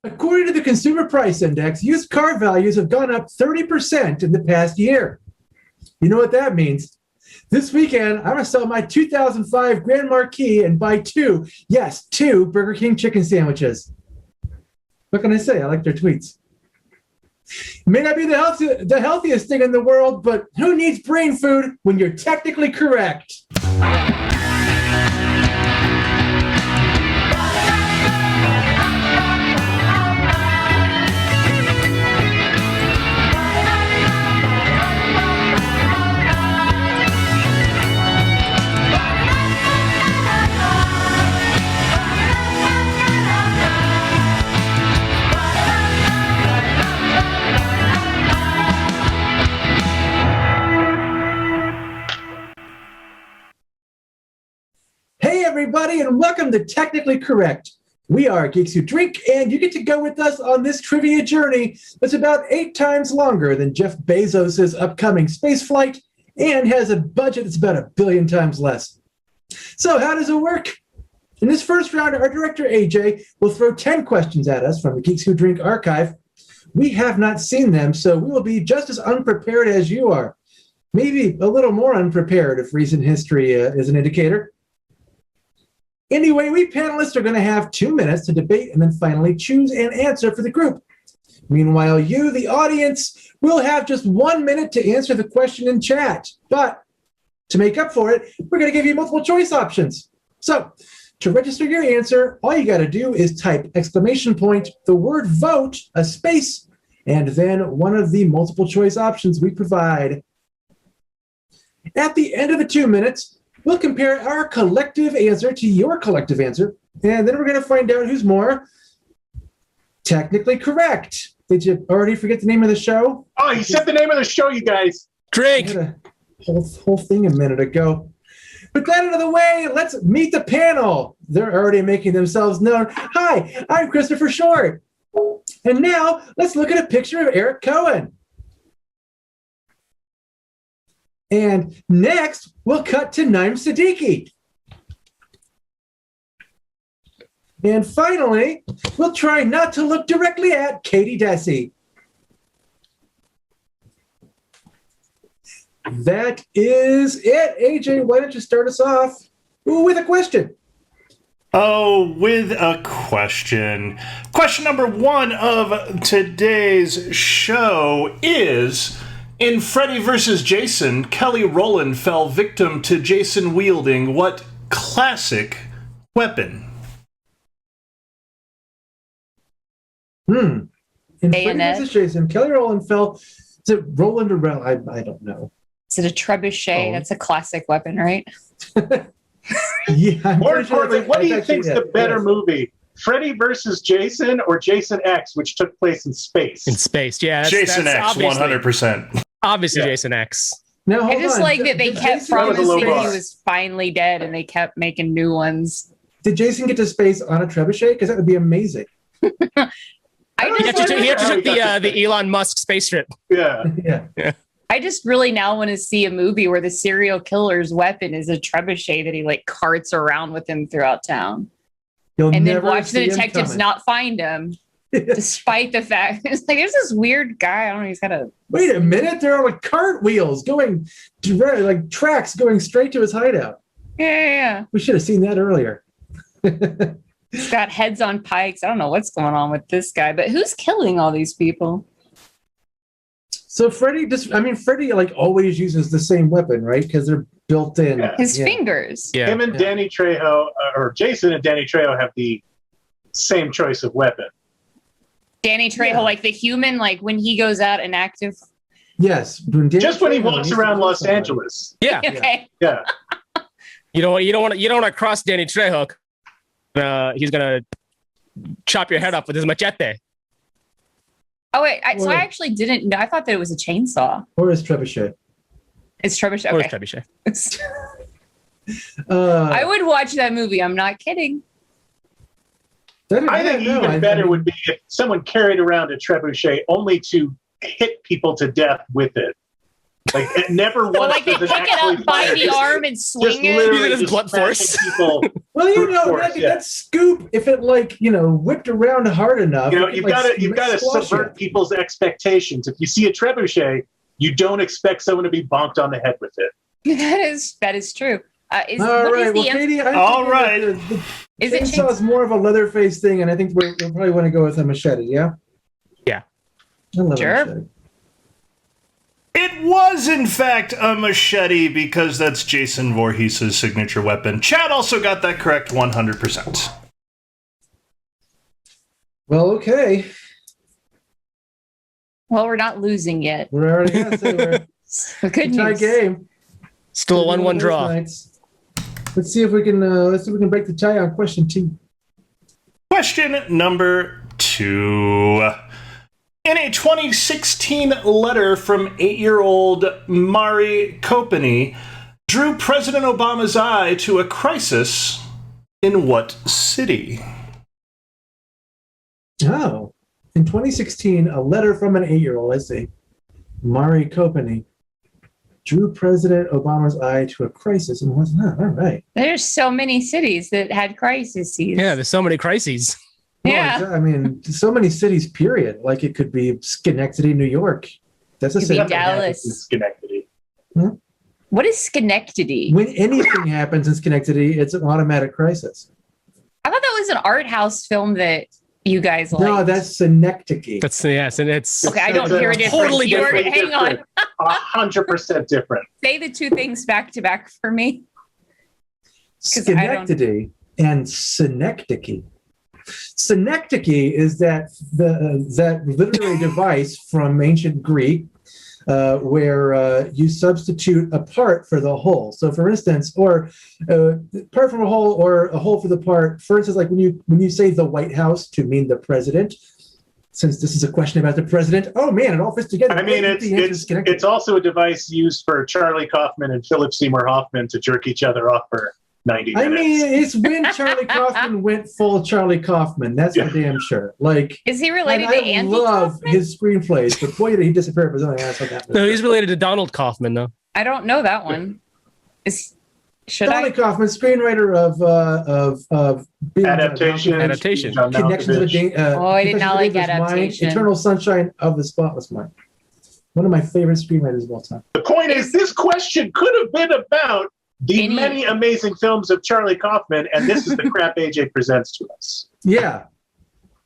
According to the Consumer Price Index, used car values have gone up 30% in the past year. You know what that means? This weekend, I'm going to sell my 2005 Grand Marquis and buy two Burger King chicken sandwiches. What can I say? I like their tweets. It may not be the healthiest thing in the world, but who needs brain food when you're technically correct? Everybody, and welcome to Technically Correct. We are Geeks Who Drink, and you get to go with us on this trivia journey that's about 8 times longer than Jeff Bezos' upcoming space flight and has a budget that's about 1 billion times less. So how does it work? In this first round, our director, AJ, will throw 10 questions at us from the Geeks Who Drink archive. We have not seen them, so we will be just as unprepared as you are. Maybe a little more unprepared if recent history is an indicator. Anyway, we panelists are going to have 2 minutes to debate and then finally choose an answer for the group. Meanwhile, you, the audience, will have just 1 minute to answer the question in chat. But to make up for it, we're going to give you multiple choice options. So to register your answer, all you got to do is type ! The word vote, a space, and then one of the multiple choice options we provide. At the end of the 2 minutes, we'll compare our collective answer to your collective answer, and then we're going to find out who's more technically correct. Did you already forget the name of the show? Oh, you said the name of the show, you guys. Drink. I had a whole thing a minute ago. With that out of the way, let's meet the panel. They're already making themselves known. Hi, I'm Christopher Short. And now let's look at a picture of Eric Cohen. And next, we'll cut to Naaim Siddiqi. And finally, we'll try not to look directly at Katie Dessi. That is it. AJ, why don't you start us off with a question? Oh, with a question. Question number 1 of today's show is... In Freddy vs. Jason, Kelly Rowland fell victim to Jason wielding what classic weapon? In Freddy vs. Jason, Kelly Rowland fell. Is it Rowland or Rowland? I don't know. Is it a trebuchet? That's a classic weapon, right? Yeah. More importantly, what do you think's the better movie? Freddy versus Jason or Jason X, which took place in space? In space, yeah. Jason X, 100%. Obviously, yeah. Jason X. Now, I just like that they kept promising he bar. was finally dead, and they kept making new ones. Did Jason get to space on a trebuchet? Because that would be amazing. He took the Elon Musk space trip. Yeah. I just really now want to see a movie where the serial killer's weapon is a trebuchet that he like carts around with him throughout town. And then watch the detectives not find him, despite the fact it's like there's this weird guy. I don't know. He's got a wait a minute. There are like cartwheels going, like tracks going straight to his hideout. Yeah. We should have seen that earlier. He's got heads on pikes. I don't know what's going on with this guy, but who's killing all these people? So Freddy like always uses the same weapon, right? Because they're built in. Yeah. His fingers. Yeah. Him and Danny Trejo, or Jason and Danny Trejo, have the same choice of weapon. Danny Trejo, like the human, like when he goes out and active. Yes. Just when he walks around Los Angeles. Yeah. Okay. Yeah. You don't want to cross Danny Trejo. He's gonna chop your head off with his machete. Oh wait, so I actually didn't know. I thought that it was a chainsaw. Or his trebuchet. It's trebuchet. Or Okay. his trebuchet. I would watch that movie. I'm not kidding. I think even better would be if someone carried around a trebuchet only to hit people to death with it. Like it never once. Well, like they pick it up by the arm and swing it. Literally Just blunt force. People Well, you brute know, force, that scoop, if it whipped around hard enough, you've got to subvert people's expectations. If you see a trebuchet, you don't expect someone to be bonked on the head with it. That is true. Katie, the chainsaw is more of a Leatherface thing, and I think we'll probably want to go with a machete. Yeah. Yeah. I love Sure. a machete. It was, in fact, a machete because that's Jason Voorhees' signature weapon. Chad also got that correct 100%. Well, okay. Well, we're not losing yet. We're already we're Good tie news. game. Still a 1-1 draw. Let's see if we can break the tie on question 2. Question number 2. In a 2016 letter from 8-year-old Mari Kopeny, drew President Obama's eye to a crisis in what city? Oh, in 2016, a letter from an 8-year-old, I see, Mari Kopeny, drew President Obama's eye to a crisis and was not. All right. There's so many cities that had crises. Yeah, there's so many crises. Yeah. Well, I mean, so many cities, period. Like it could be Schenectady, New York. That's a Could be city. Dallas. Schenectady. What is Schenectady? When anything happens in Schenectady, it's an automatic crisis. I thought that was an art house film that you guys liked. No, that's Synecdoche. That's yes, and it's Okay, I don't hear a difference. Totally different. Hang on. 100% different. Say the two things back to back for me. Schenectady and Synecdoche. Synecdoche is that literary device from ancient Greek where you substitute a part for the whole. So, for instance, or part from a whole or a whole for the part. For instance, like when you say the White House to mean the president. Since this is a question about the president, oh man, it all fits together. I mean, it's also a device used for Charlie Kaufman and Philip Seymour Hoffman to jerk each other off for 90 minutes. I mean, it's when Charlie Kaufman went full Charlie Kaufman. That's for damn sure. Like, is he related to Andy love Kaufman? His screenplays, but boy, did he disappear for his own ass on that. No, he's related to Donald Kaufman, though. I don't know that one. Charlie Kaufman, screenwriter of Adaptation. Connection to the I did not like Adaptation. Eternal Sunshine of the Spotless Mind. One of my favorite screenwriters of all time. The point is, this question could have been about the many amazing films of Charlie Kaufman, and this is the crap AJ presents to us. Yeah.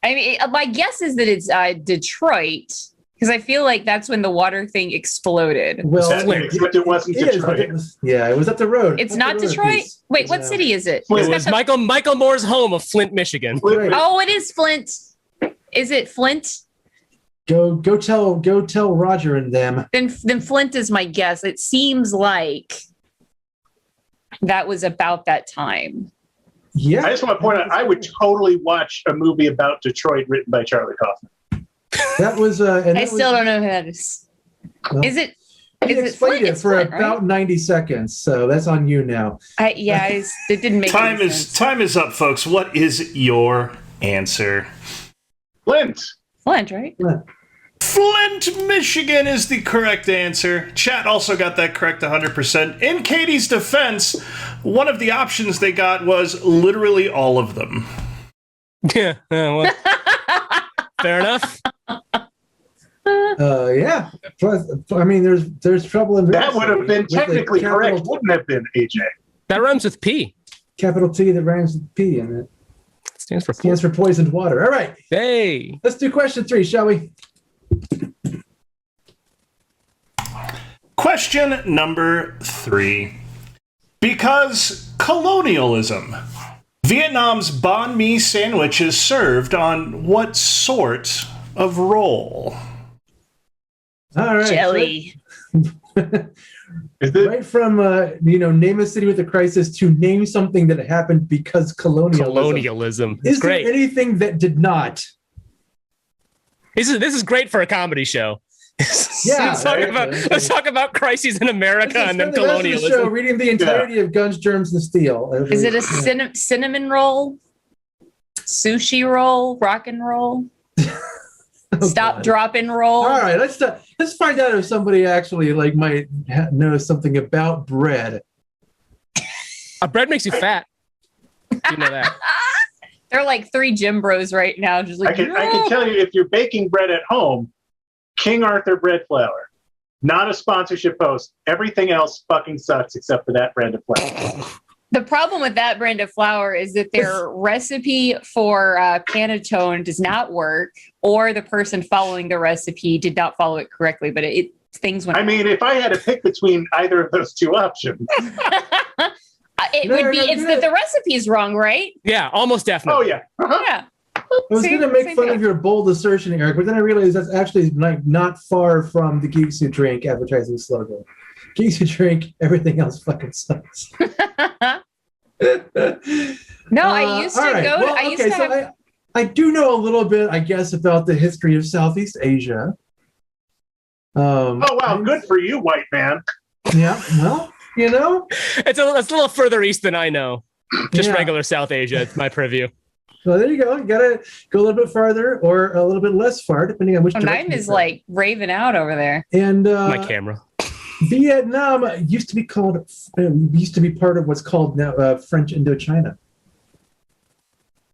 I mean, my guess is that it's Detroit, because I feel like that's when the water thing exploded. Well, it wasn't Detroit. It was up the road. It's not Detroit? Wait, what city is it? It was Michael Moore's home of Flint, Michigan. Right. Oh, it is Flint. Is it Flint? Go tell Roger and them. Then Flint is my guess. It seems like that was about that time. Yeah. I just want to point out, I would totally watch a movie about Detroit written by Charlie Kaufman. That was. I still don't know who that is. Well, is it? He explained it for about 90 seconds, so that's on you now. It didn't make sense. Time is up, folks. What is your answer? Flint, right? Flint, Michigan is the correct answer. Chat also got that correct 100%. In Katie's defense, one of the options they got was literally all of them. Yeah, well, fair enough. Yeah. I mean, there's trouble in that would have been technically correct, wouldn't have been, AJ? That rhymes with P. Capital T that rhymes with P, and it stands for poisoned water. All right. Hey. Let's do question 3, shall we? Question number 3. Because colonialism, Vietnam's banh mi sandwich is served on what sort of roll? All right. Jelly. Right from name a city with a crisis to name something that happened because colonialism. Is there anything that did not? This is great for a comedy show. Yeah, let's talk about crises in America and then colonialism. The show, reading the entirety of Guns, Germs, and Steel. Is it a cinnamon roll? Sushi roll? Rock and roll? Stop, drop, and roll. All right, let's find out if somebody actually might know something about bread. Bread makes you fat. You know that. They're like 3 gym bros right now. Just like, I can tell you, if you're baking bread at home, King Arthur bread flour. Not a sponsorship post. Everything else fucking sucks except for that brand of flour. The problem with that brand of flour is that their recipe for panettone does not work, or the person following the recipe did not follow it correctly. But things went. I mean, if I had to pick between either of those two options, it's that the recipe is wrong, right? Yeah, almost definitely. Oh yeah, Yeah. I was going to make fun of your bold assertion, Eric, but then I realized that's actually not far from the Geeks Who Drink advertising slogan. Geeks Who Drink, everything else fucking sucks. No, I used to go. Well, I used to have. I do know a little bit, I guess, about the history of Southeast Asia. oh wow, good for you, white man. Yeah, well, it's a little further east than I know. Just regular South Asia. It's my preview. So there you go. You gotta go a little bit farther or a little bit less far, depending on which direction. Naaim is like raving out over there. And my camera. Vietnam used to be part of what's called now French Indochina.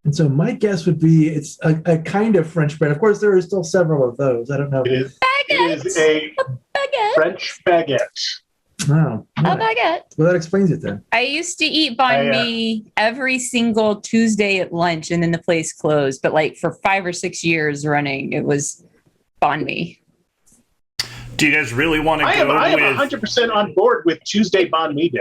And so my guess would be it's a kind of French bread. Of course, there are still several of those. I don't know. It is a French baguette. Oh, A baguette. Well, that explains it then. I used to eat banh mi every single Tuesday at lunch, and then the place closed. But for 5 or 6 years running, it was banh mi. Do you guys really want to go I am 100% on board with Tuesday banh mi day.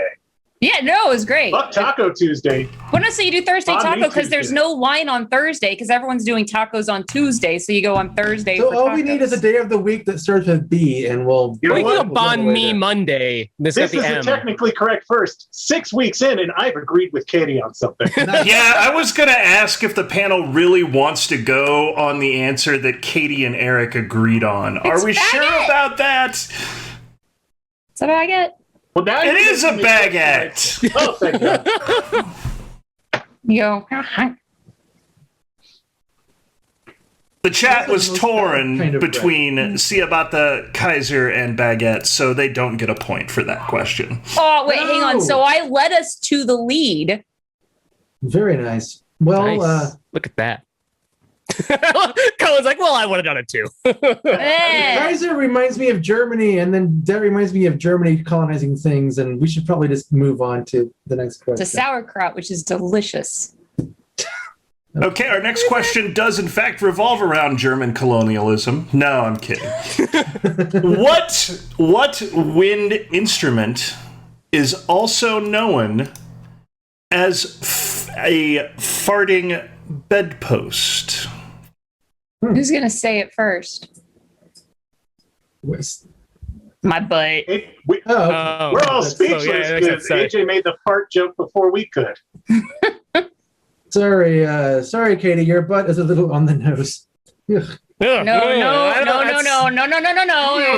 Yeah, no, it was great. Fuck Taco Tuesday. Well, no, so you do Thursday Banh mi taco because there's Tuesday. no line on Thursday because everyone's doing tacos on Tuesday. So you go on Thursday. So for all tacos. we need is a day of the week that starts with B, and we'll. You know We what? can go banh mi Monday. This This got is the the M. technically correct first. 6 weeks in, and I've agreed with Katie on something. Yeah, I was going to ask if the panel really wants to go on the answer that Katie and Eric agreed on. Are we sure about that? It's a baguette. Well, now It is a baguette. Oh, thank God. You go. The chat That's was the most torn kind of between Ciabatta, Kaiser, and baguette, so they don't get a point for that question. Oh, wait, hang on. No. So I led us to the lead. Very nice. Well, Nice. Look at that. Cohen's like, well, I would have done it too. Kaiser reminds me of Germany, and then that reminds me of Germany colonizing things, and we should probably just move on to the next question. It's a sauerkraut, which is delicious. Okay, our next question does in fact revolve around German colonialism. No, I'm kidding. What wind instrument is also known as a farting bedpost? Who's going to say it first? My butt. We're all That's- speechless yeah, because AJ made the fart joke before we could. Sorry, Katie, your butt is a little on the nose. Ugh. No.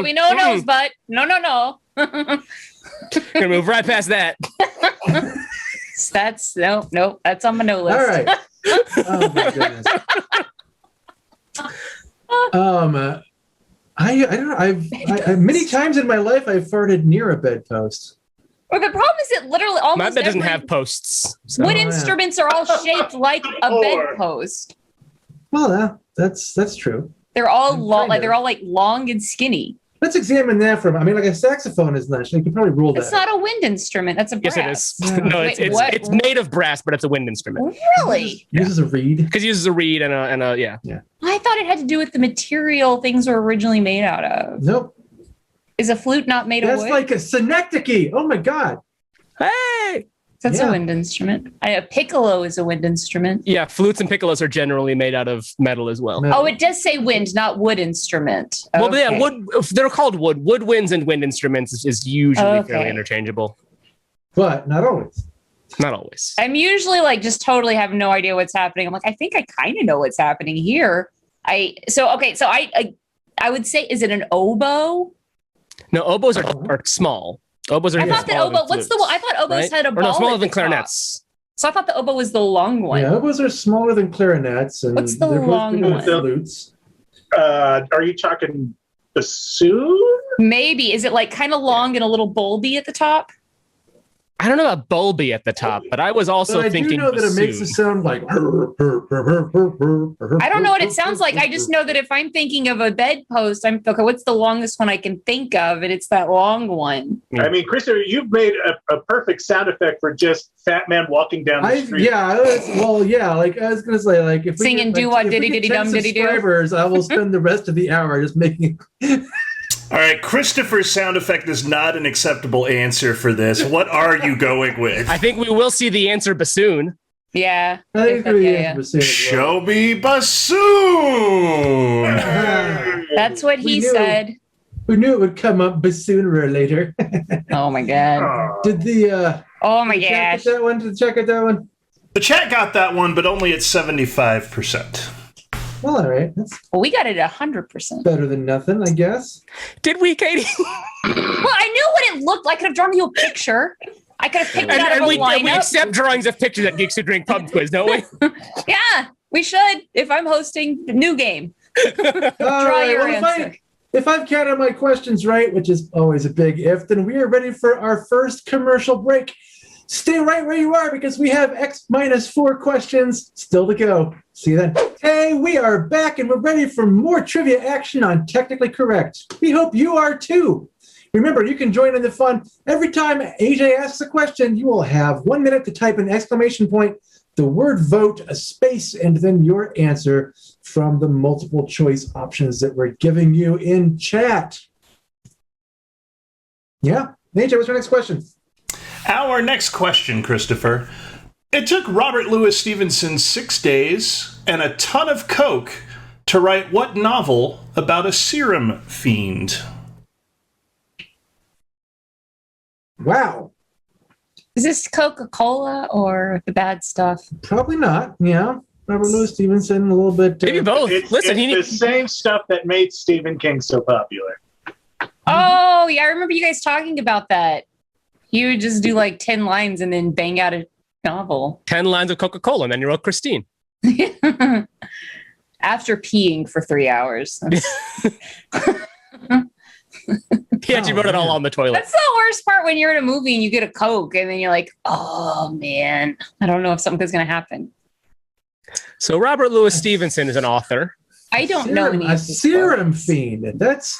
We know nose butt. No. Gonna move right past that. That's no. That's on my no list. All right. Oh my goodness. I don't know. I've many times in my life I've farted near a bedpost. Well, the problem is that literally almost My bed doesn't every have posts. So. wood yeah. instruments are all shaped like a Or- bedpost. Well, that's true. They're all Kind long, of. they're all like long and skinny. Let's examine that from. I mean, like a saxophone is not. You can probably rule that. It's not a wind instrument. That's a brass. Yes, it is. Yeah. No, Wait, it's what? it's made of brass, but it's a wind instrument. Really? Uses a reed. Because it uses a reed and a yeah. I thought it had to do with the material things were originally made out of. Nope. Is a flute not made of That's wood? like a synecdoche. Oh my god. Hey. That's yeah. a wind instrument. A piccolo is a wind instrument. Yeah, flutes and piccolos are generally made out of metal as well. No. Oh, it does say wind, not wood instrument. Well, yeah, Okay. wood. They're called wood. Woodwinds and wind instruments is usually Okay. fairly interchangeable. But not always. Not always. I'm usually like just totally have no idea what's happening. I'm like, I think I kind of know what's happening here. I would say, is it an oboe? No, oboes are small. Oboes are. I thought that smaller than oboe. What's the? flutes, I thought oboes right? had a Or ball. no, smaller at than the top. clarinets. So I thought the oboe was the long one. Yeah, oboes are smaller than clarinets, and What's the they're both long bigger than one? flutes. Are you talking bassoon? Maybe. Is it like kind of long and a little bulby at the top? I don't know about bulby at the top, but I was also But I thinking do know that it makes it sound like. I don't know what it sounds like. I just know that if I'm thinking of a bedpost, I'm okay. What's the longest one I can think of? And it's that long one. I mean, Christopher, you've made a perfect sound effect for just fat man walking down the street. Like I was gonna say, like if we Singing get, do like, what if we diddy get diddy 10 dum diddy do. subscribers, I will spend the rest of the hour just making. All right, Christopher's sound effect is not an acceptable answer for this. What are you going with? I think we will see the answer bassoon. Yeah. I think it's gonna be interesting as well. Show me bassoon. That's what he said. We knew it would come up sooner or later. Oh my god. Did the Oh my did the chat gosh. get that one? Did the chat get that one? The chat got that one, but only at 75%. Well, all right. That's Well, we got it 100%. better than nothing, I guess. Did we, Katie? Well, I knew what it looked like. I could have drawn you a picture. I could have picked it out of a we lineup. accept drawings of pictures at Geeks Who Drink Pub Quiz, don't we? Yeah, we should. If I'm hosting the new game, All draw right, your well, answer. If I've counted my questions right, which is always a big if, then we are ready for our first commercial break. Stay right where you are because we have X-4 questions still to go. See you then. Hey, we are back and we're ready for more trivia action on Technically Correct. We hope you are too. Remember, you can join in the fun. Every time AJ asks a question, you will have 1 minute to type an exclamation point, the word vote, a space, and then your answer from the multiple choice options that we're giving you in chat. Yeah. AJ, what's your next question? Our next question, Christopher. It took Robert Louis Stevenson 6 days and a ton of coke to write what novel about a serum fiend? Wow. Is this Coca-Cola or the bad stuff? Probably not. Yeah. Robert Louis Stevenson, a little bit. Maybe both. It's Listen, the same stuff that made Stephen King so popular. Oh, yeah. I remember you guys talking about that. He would just do like 10 lines and then bang out a novel. 10 lines of Coca-Cola, and then you wrote Christine. After peeing for 3 hours. He actually wrote it all on the toilet. That's the worst part when you're in a movie and you get a Coke and then you're like, oh man, I don't know if something's going to happen. So Robert Louis Stevenson is an author. I don't know any a of these serum folks. fiend. That's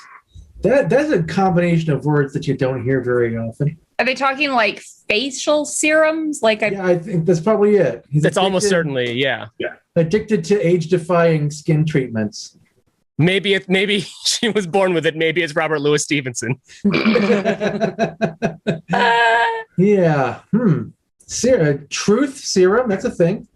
a combination of words that you don't hear very often. Are they talking like facial serums? Like Yeah, I think that's probably it. He's That's almost addicted- certainly, yeah. addicted to age-defying skin treatments. Maybe she was born with it. Maybe it's Robert Louis Stevenson. Yeah. Truth serum. That's a thing.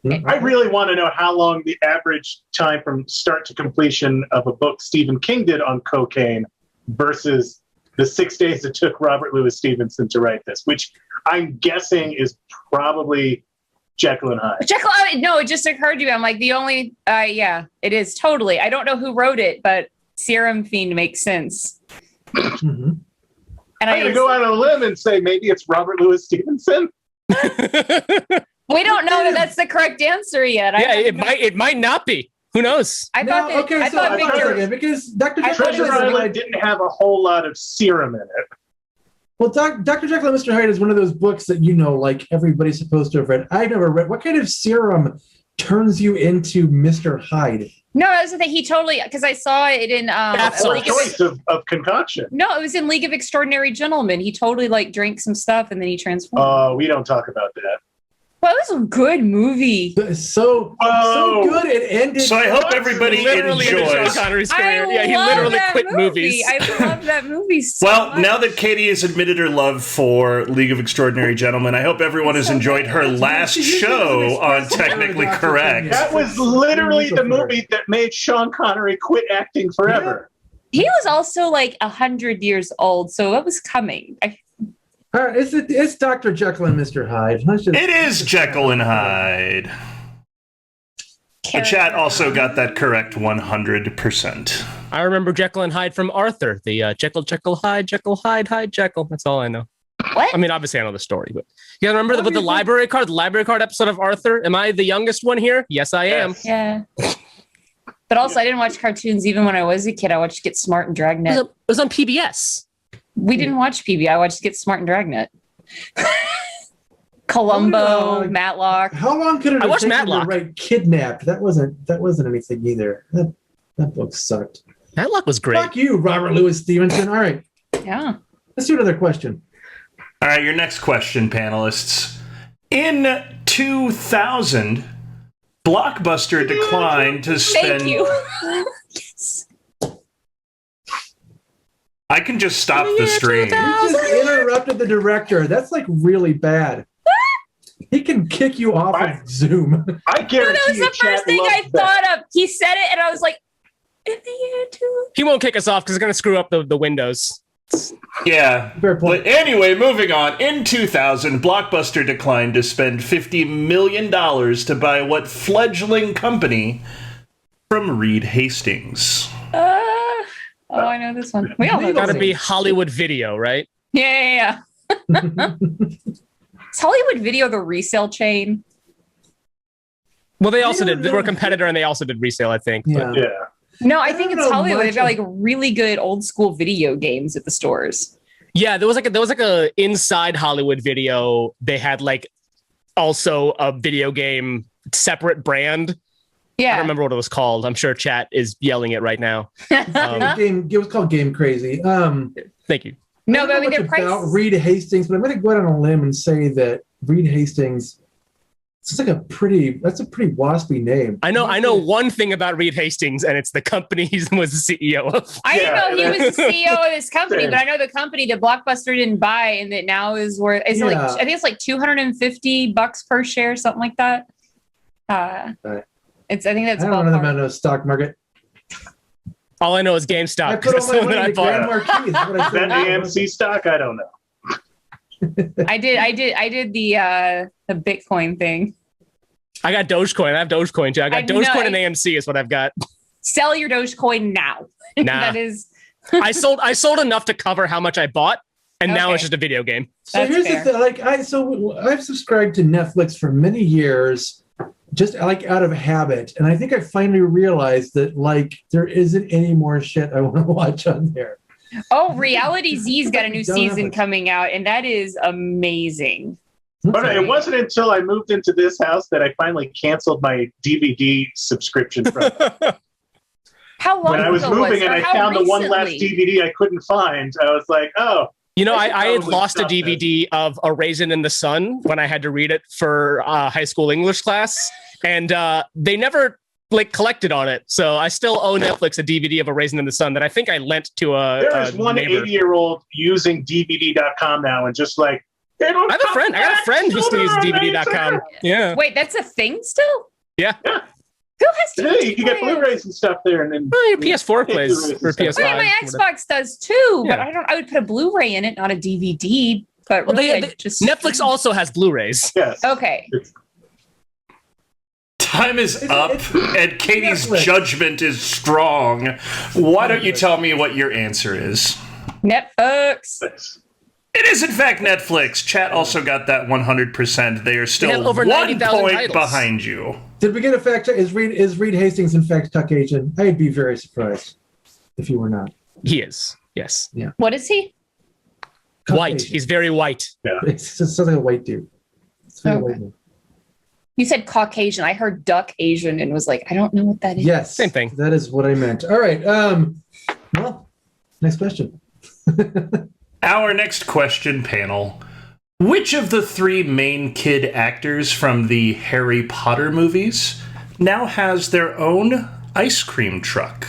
I really want to know how long the average time from start to completion of a book Stephen King did on cocaine versus the 6 days it took Robert Louis Stevenson to write this, which I'm guessing is probably Jekyll and Hyde. No, it just occurred to me. I'm like, yeah, it is totally. I don't know who wrote it, but Serum Fiend makes sense. Mm-hmm. And I'm going to go out on a limb and say maybe it's Robert Louis Stevenson. We don't know that that's the correct answer yet. Yeah, it might not be. Who knows? I thought Victor. Because Dr. Treasure Island didn't have a whole lot of serum in it. Well, Dr. Jekyll and Mr. Hyde is one of those books that like everybody's supposed to have read. I've never read. What kind of serum turns you into Mr. Hyde? No, that was the thing. He totally, because I saw it in That's a choice of concoction. No, it was in League of Extraordinary Gentlemen. He totally drank some stuff and then he transformed. Oh, we don't talk about that. Well, it was a good movie. So good it ended. So I hope everybody Literally ended Sean enjoys. Connery's I career. Yeah, he love literally that quit movie. movies. I love that movie so Well, much. now that Katie has admitted her love for League of Extraordinary Gentlemen, I hope everyone has enjoyed her last show on Technically Correct. That was literally the movie that made Sean Connery quit acting forever. He was also like 100 years old, so it was coming. All right, it's Dr. Jekyll and Mr. Hyde. It is Jekyll and Hyde. The chat also got that correct 100%. I remember Jekyll and Hyde from Arthur. The Jekyll, Hyde, Jekyll. That's all I know. What? I mean, obviously I know the story, but you guys remember the library card episode of Arthur? Am I the youngest one here? Yes, I am. Yeah. But also, I didn't watch cartoons even when I was a kid. I watched Get Smart and Dragnet. It was on PBS. We didn't watch PB. I watched Get Smart and Dragnet. Columbo, Matlock. How long could it have taken Matlock. to write Kidnapped? That wasn't anything either. That book sucked. Matlock was great. Fuck you, Robert Louis Stevenson. All right. Yeah. Let's do another question. All right, your next question, panelists. In 2000, Blockbuster declined to spend... Thank you. Yes. I can just stop the stream. You just interrupted the director. That's like really bad. He can kick you off of Zoom. I guarantee That was the first thing I thought of. He said it, and I was like, in the year two. He won't kick us off because it's going to screw up the windows. Yeah. Fair point. But anyway, moving on. In 2000, Blockbuster declined to spend $50 million to buy what fledgling company from Reed Hastings? Oh, I know this one. We all know Got to this be one. Hollywood Video, right? Yeah. Is Hollywood Video the resale chain? Well, they also don't did. They know. were a competitor and they also did resale, I think. Yeah. Yeah. No, I I think don't it's know Hollywood. much They've got like really good old school video games at the stores. Yeah, there was like a inside Hollywood Video. They had like also a video game separate brand. I Yeah. don't remember what it was called. I'm sure chat is yelling it right now. It was called Game Crazy. Thank you. No, but I don't mean know their much price. about Reed Hastings, but I'm going to go out on a limb and say that Reed Hastings. It's like that's a pretty waspy name. I know one thing about Reed Hastings, and it's the company he was the CEO of. I didn't know he was the CEO of this company, Same. but I know the company that Blockbuster didn't buy, and that now is worth. It's like Yeah. I think it's like $250 per share, something like that. Right. It's I think that's I don't know ballpark. about no stock market. All I know is I GameStop. put That's all the my one that money I in the Grand bought. Marquis. Is what I Is that said. AMC stock? I don't know. I did the Bitcoin thing. I got Dogecoin. I have Dogecoin too. I got I know. Dogecoin and AMC is what I've got. Sell your Dogecoin now. Nah. That is I sold enough to cover how much I bought, and now Okay. it's just a video game. So That's here's fair. the thing. I've subscribed to Netflix for many years, just like out of habit, and I think I finally realized that like there isn't any more shit I want to watch on there. Oh, Reality Z's got a new Don't season have it. coming out, and that is amazing. But it wasn't until I moved into this house that I finally canceled my DVD subscription from it. How long When I was ago moving it? and Or I how found the one last recently? DVD I couldn't find, I was like, oh, You know, I should I had probably lost a stop this. DVD of A Raisin in the Sun when I had to read it for high school English class, and they never like collected on it. So I still owe Netflix a DVD of A Raisin in the Sun that I think I lent to a there is one neighbor. 80-year-old using DVD.com now and just like, they don't I have a friend. I got a friend who still uses DVD.com. Yeah. Wait, that's a thing still? Yeah. Who has DVD? Today you can get players? Blu-rays and stuff there, and then Well, your PS4 plays or PS5. Oh, yeah, my Xbox does too, but Yeah. I would put a Blu-ray in it, not a DVD. But Well, really, they- just Netflix also has Blu-rays. yes. Okay. Time is up, and Katie's Netflix. judgment is strong. Why don't you tell me what your answer is? Netflix. It is, in fact, Netflix. Chat also got that 100%. They are They still have over 1 90,000 point titles. behind you. Did we get a fact check? Is Reed Hastings in fact Caucasian? I'd be very surprised if you were not. He is. Yes. What is he? White. Caucasian. He's very white. It's just sounds like a white dude. It's like a Okay. white dude. You said Caucasian. I heard duck Asian and was like, I don't know what that is. Yes, Same thing. That is what I meant. All right. Well, next question. Our next question panel. Which of the 3 main kid actors from the Harry Potter movies now has their own ice cream truck?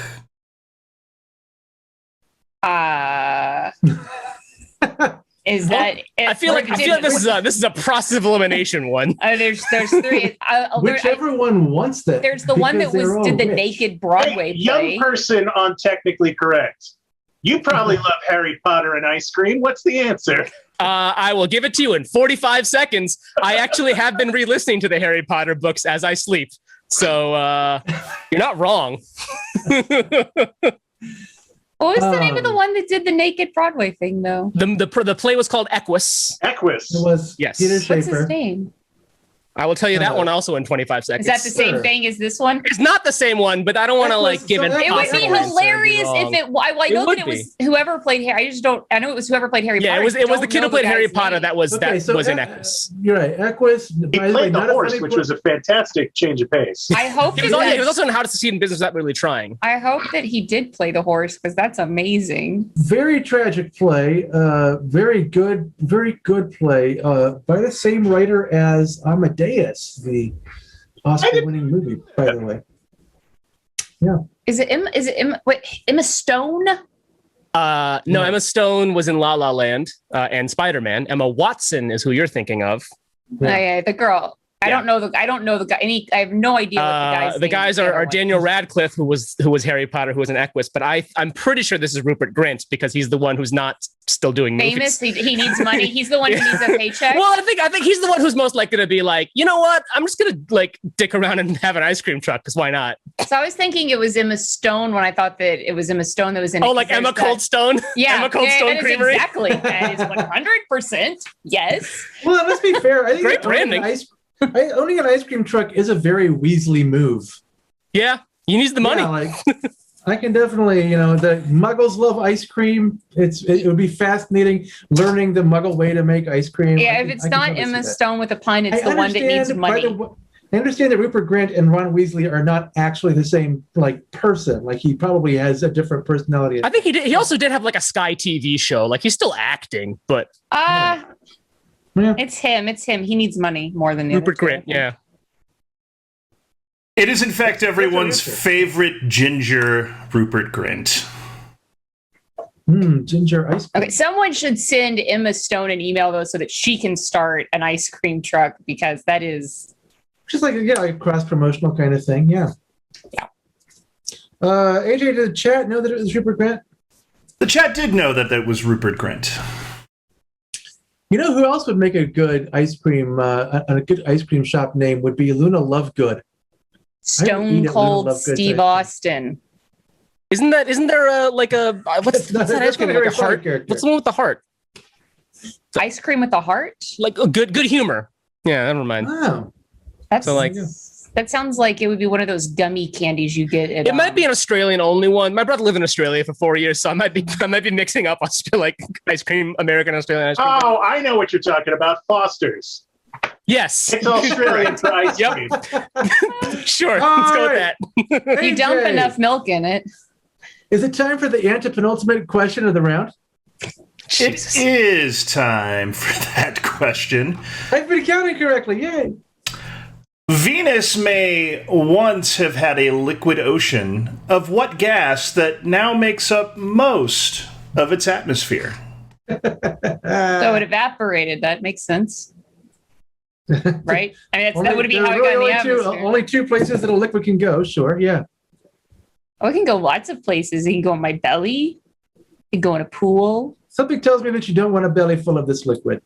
Is that? I feel like this is a process of elimination one. There's 3. Whichever one wants that. There's the one that because they're all did the rich. naked Broadway Hey, young play. person on Technically Correct. You probably love Harry Potter and ice cream. What's the answer? I will give it to you in 45 seconds. I actually have been re-listening to the Harry Potter books as I sleep. So you're not wrong. What was the name of the one that did the naked Broadway thing, though? The play was called Equus. Equus. It was Yes. Peter What's his Schaefer. name? I will tell you that one also in 25 seconds. Is that the same thing as this one? It's not the same one, but I don't want to like give it. It would be hilarious if it. I know that it was whoever played Harry. I just don't. I know it was whoever played Harry Potter. Yeah, it was the kid who played Harry Potter that was in Equus. You're right, Equus. He played the horse, which was a fantastic change of pace. I hope he was also in How to Succeed in Business Without Really Trying. I hope that he did play the horse because that's amazing. Very tragic play. Very good play by the same writer as Amadeus, the Oscar-winning movie, by the way. Yeah. Is it Emma Stone? No, Emma Stone was in La La Land and Spider-Man. Emma Watson is who you're thinking of. Yeah, the girl. I don't know the guy. I have no idea what the guys. The guys are Daniel Radcliffe, who was Harry Potter, who was in Equus. But I'm pretty sure this is Rupert Grint because he's the one who's not still doing famous. Movies. He needs money. He's the one who needs a paycheck. Well, I think he's the one who's most likely to be like, you know what? I'm just gonna like dick around and have an ice cream truck because why not? So I was thinking it was Emma Stone when I thought that it was Emma Stone that was in. Oh, like Emma Cold Stone. Yeah, Emma Cold Stone Creamery. Exactly. That is 100% yes. Well, let's be fair. I think great branding. Owning an ice cream truck is a very Weasley move. Yeah, he needs the money. Yeah, I can definitely, the Muggles love ice cream. It would be fascinating learning the Muggle way to make ice cream. Yeah, if it's not Emma Stone with a pun, it's the one that needs money. I understand that Rupert Grint and Ron Weasley are not actually the same person. Like he probably has a different personality. I think he did. He also did have like a Sky TV show. Like he's still acting, but. Yeah. It's him. He needs money more than Rupert Grint. Yeah. It is, in fact, everyone's favorite ginger Rupert Grint. Ginger ice cream. Okay, someone should send Emma Stone an email, though, so that she can start an ice cream truck, because that is... Just like a cross-promotional kind of thing, yeah. Yeah. AJ, did the chat know that it was Rupert Grint? The chat did know that that was Rupert Grint. You know who else would make a good ice cream, a good ice cream shop name would be Luna Lovegood. Stone Cold Steve Austin. Isn't there a what's that ice cream? Like a heart? Character. What's the one with the heart? Ice cream with the heart? Like good humor. Yeah, never mind. Wow. That's so like. That sounds like it would be one of those gummy candies you get. It might be an Australian only one. My brother lived in Australia for 4 years, so I might be mixing up like ice cream, American Australian ice cream. Oh, I know what you're talking about. Foster's. Yes, it's Australian for ice cream. Sure, let's go with that. You dump enough milk in it. Is it time for the antepenultimate question of the round? Jesus. It is time for that question. I've been counting correctly. Yay! Venus may once have had a liquid ocean of what gas that now makes up most of its atmosphere? So it evaporated. That makes sense. Right? I mean, that would be how it got in the atmosphere. Only two places that a liquid can go, sure, yeah. Oh, it can go lots of places. It can go in my belly. It can go in a pool. Something tells me that you don't want a belly full of this liquid.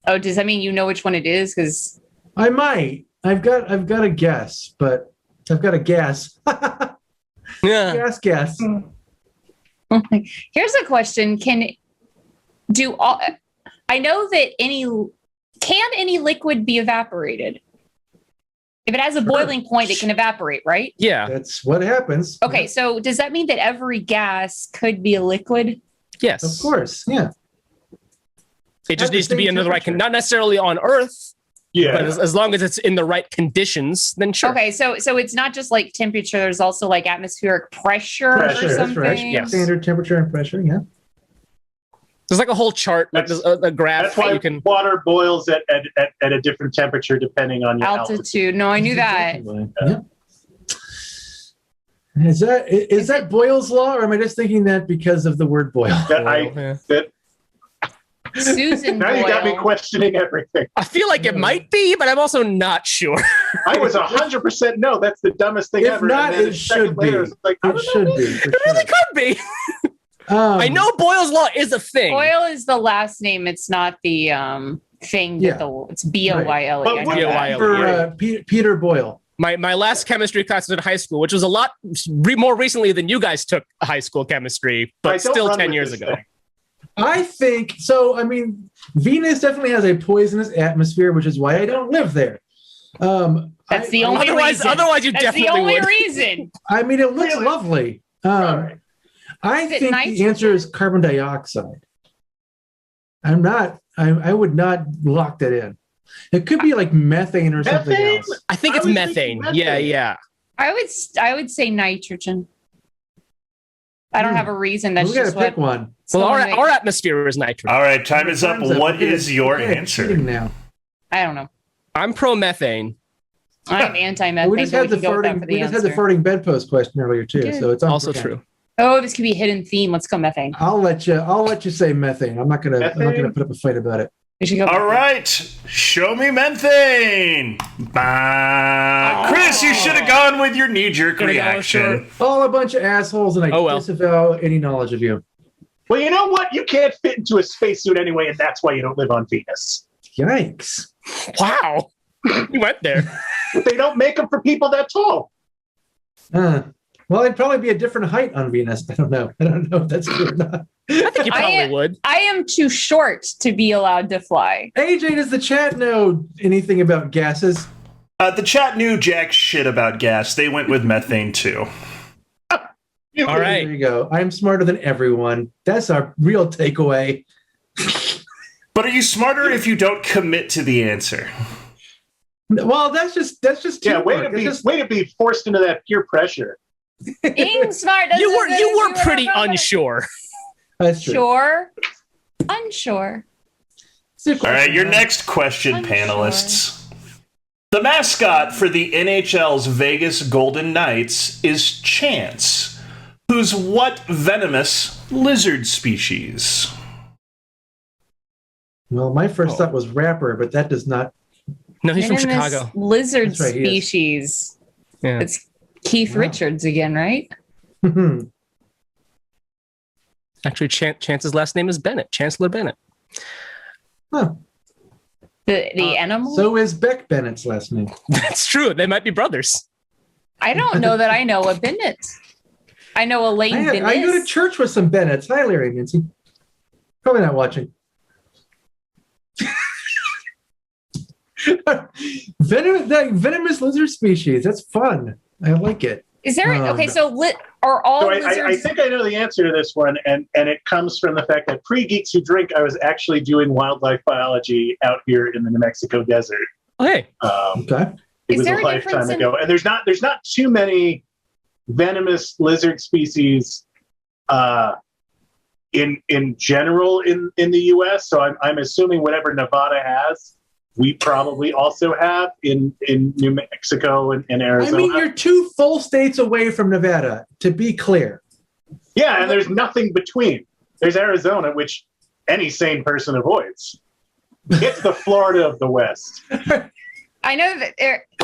Oh, does that mean you know which one it is? Because I might. I've got a guess, but I've got a guess. Yeah. Guess. Here's a question. I know that any liquid be evaporated? If it has a boiling point, it can evaporate, right? Yeah. That's what happens. Okay, yeah. So does that mean that every gas could be a liquid? Yes. Of course, yeah. It just needs to be under the right, not necessarily on Earth. Yeah. But as long as it's in the right conditions, then sure. Okay, so it's not just like temperature. There's also like atmospheric pressure or something. That's right. Yes. Standard temperature and pressure, yeah. There's like a whole chart, like a graph. That's why you can... water boils at a different temperature depending on your altitude. No, I knew that. Yeah. Is that Boyle's law, or am I just thinking that because of the word boil? Susan now Boyle. You got me questioning everything. I feel like it might be, but I'm also not sure. I was 100% no. That's the dumbest thing ever. If not, it should be. It should be. It really could be. I know Boyle's law is a thing. Boyle is the last name. It's not the thing. That it's B-O-Y-L-E. Right. For Peter Boyle. My last chemistry class was in high school, which was a lot more recently than you guys took high school chemistry, but still 10 years ago. I think so. I mean, Venus definitely has a poisonous atmosphere, which is why I don't live there. That's the only reason. Otherwise, you That's definitely the only would. reason. I mean, it looks lovely. Right. I Is it think nitrogen? the answer is carbon dioxide. I would not lock that in. It could be like methane or something Methane? else. I think I it's was methane. thinking methane. Yeah. I would say nitrogen. I don't have a reason. That's We got to just pick what. one. Well, our atmosphere is nitrogen. All right, time is up. What is your Okay, answer? cheating now. I don't know. I'm pro methane. I'm anti-methane. We just had the farting bedpost question earlier too, did. so it's Also okay. true. Oh, this could be a hidden theme. Let's go methane. I'll let you say methane. I'm not gonna put up a fight about it. We should go. All right, show me methane. Chris, you should have gone with your knee-jerk Gonna go, reaction. All a bunch of assholes, and I Oh, well. disavow any knowledge of you. Well, you know what? You can't fit into a spacesuit anyway, and that's why you don't live on Venus. Yikes! Wow. You went there. They don't make them for people that tall. Well, it'd probably be a different height on Venus. I don't know if that's true or not. I think you probably would. I am too short to be allowed to fly. AJ, does the chat know anything about gases? The chat knew jack shit about gas. They went with methane too. All right. There you go. I'm smarter than everyone. That's our real takeaway. But are you smarter if you don't commit to the answer? Well, that's just Yeah, way teamwork. to be forced into that peer pressure. Being smart. You were pretty unsure. That's true. Sure. Unsure. All right, your next question, Unsure. panelists. The mascot for the NHL's Vegas Golden Knights is Chance, who's what venomous lizard species? Well, my first thought was rapper, but that does not. No, he's from Venomous Chicago. Lizard That's right, he is. species. Yeah. It's Keith Richards again, right? Actually, Chance's last name is Bennett. Chancellor Bennett. Huh. The animal? So is Beck Bennett's last name. That's true. They might be brothers. I don't know that I know a Bennett. I know Elaine Bennett. I go to church with some Bennetts. Hi, Larry and Nancy. Probably not watching. Venomous lizard species. That's fun. I like it. Is there okay? So are all So lizards? I think I know the answer to this one, and it comes from the fact that pre-Geeks Who Drink, I was actually doing wildlife biology out here in the New Mexico desert. Oh, hey. Okay. It Is was there a a lifetime difference in- ago, and there's not too many venomous lizard species in general in the U.S. So I'm assuming whatever Nevada has, we probably also have in New Mexico and Arizona. I mean, you're 2 full states away from Nevada, to be clear. Yeah, and there's nothing between. There's Arizona, which any sane person avoids. It's the Florida of the West. I know that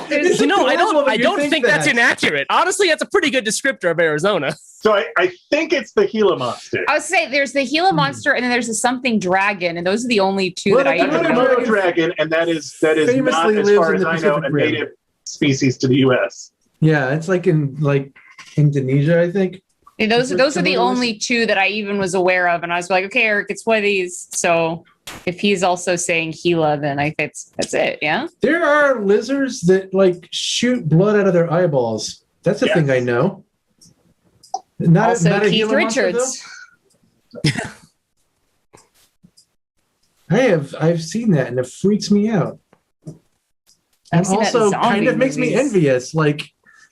there's. You know, I adorable that you don't think think that's that. inaccurate. Honestly, that's a pretty good descriptor of Arizona. So I think it's the Gila monster. I would say there's the Gila monster, and then there's the something dragon, and those are the only two Well, that I the even Komodo know. Komodo dragon, and that is Famously not, as lives far in as the I know, a Pacific Rim. native species to the U.S. Yeah, it's like in Indonesia, I think. And those are the Komodos? only two that I even was aware of, and I was like, okay, Eric, it's one of these. So if he's also saying Gila, then I think that's it. Yeah. There are lizards that shoot blood out of their eyeballs. That's a Yes. thing I know. Not Also, not a Keith Gila monster, Richards. though? I've seen that, and it freaks me out. And seen that in also zombie kind of makes me movies. envious. Like,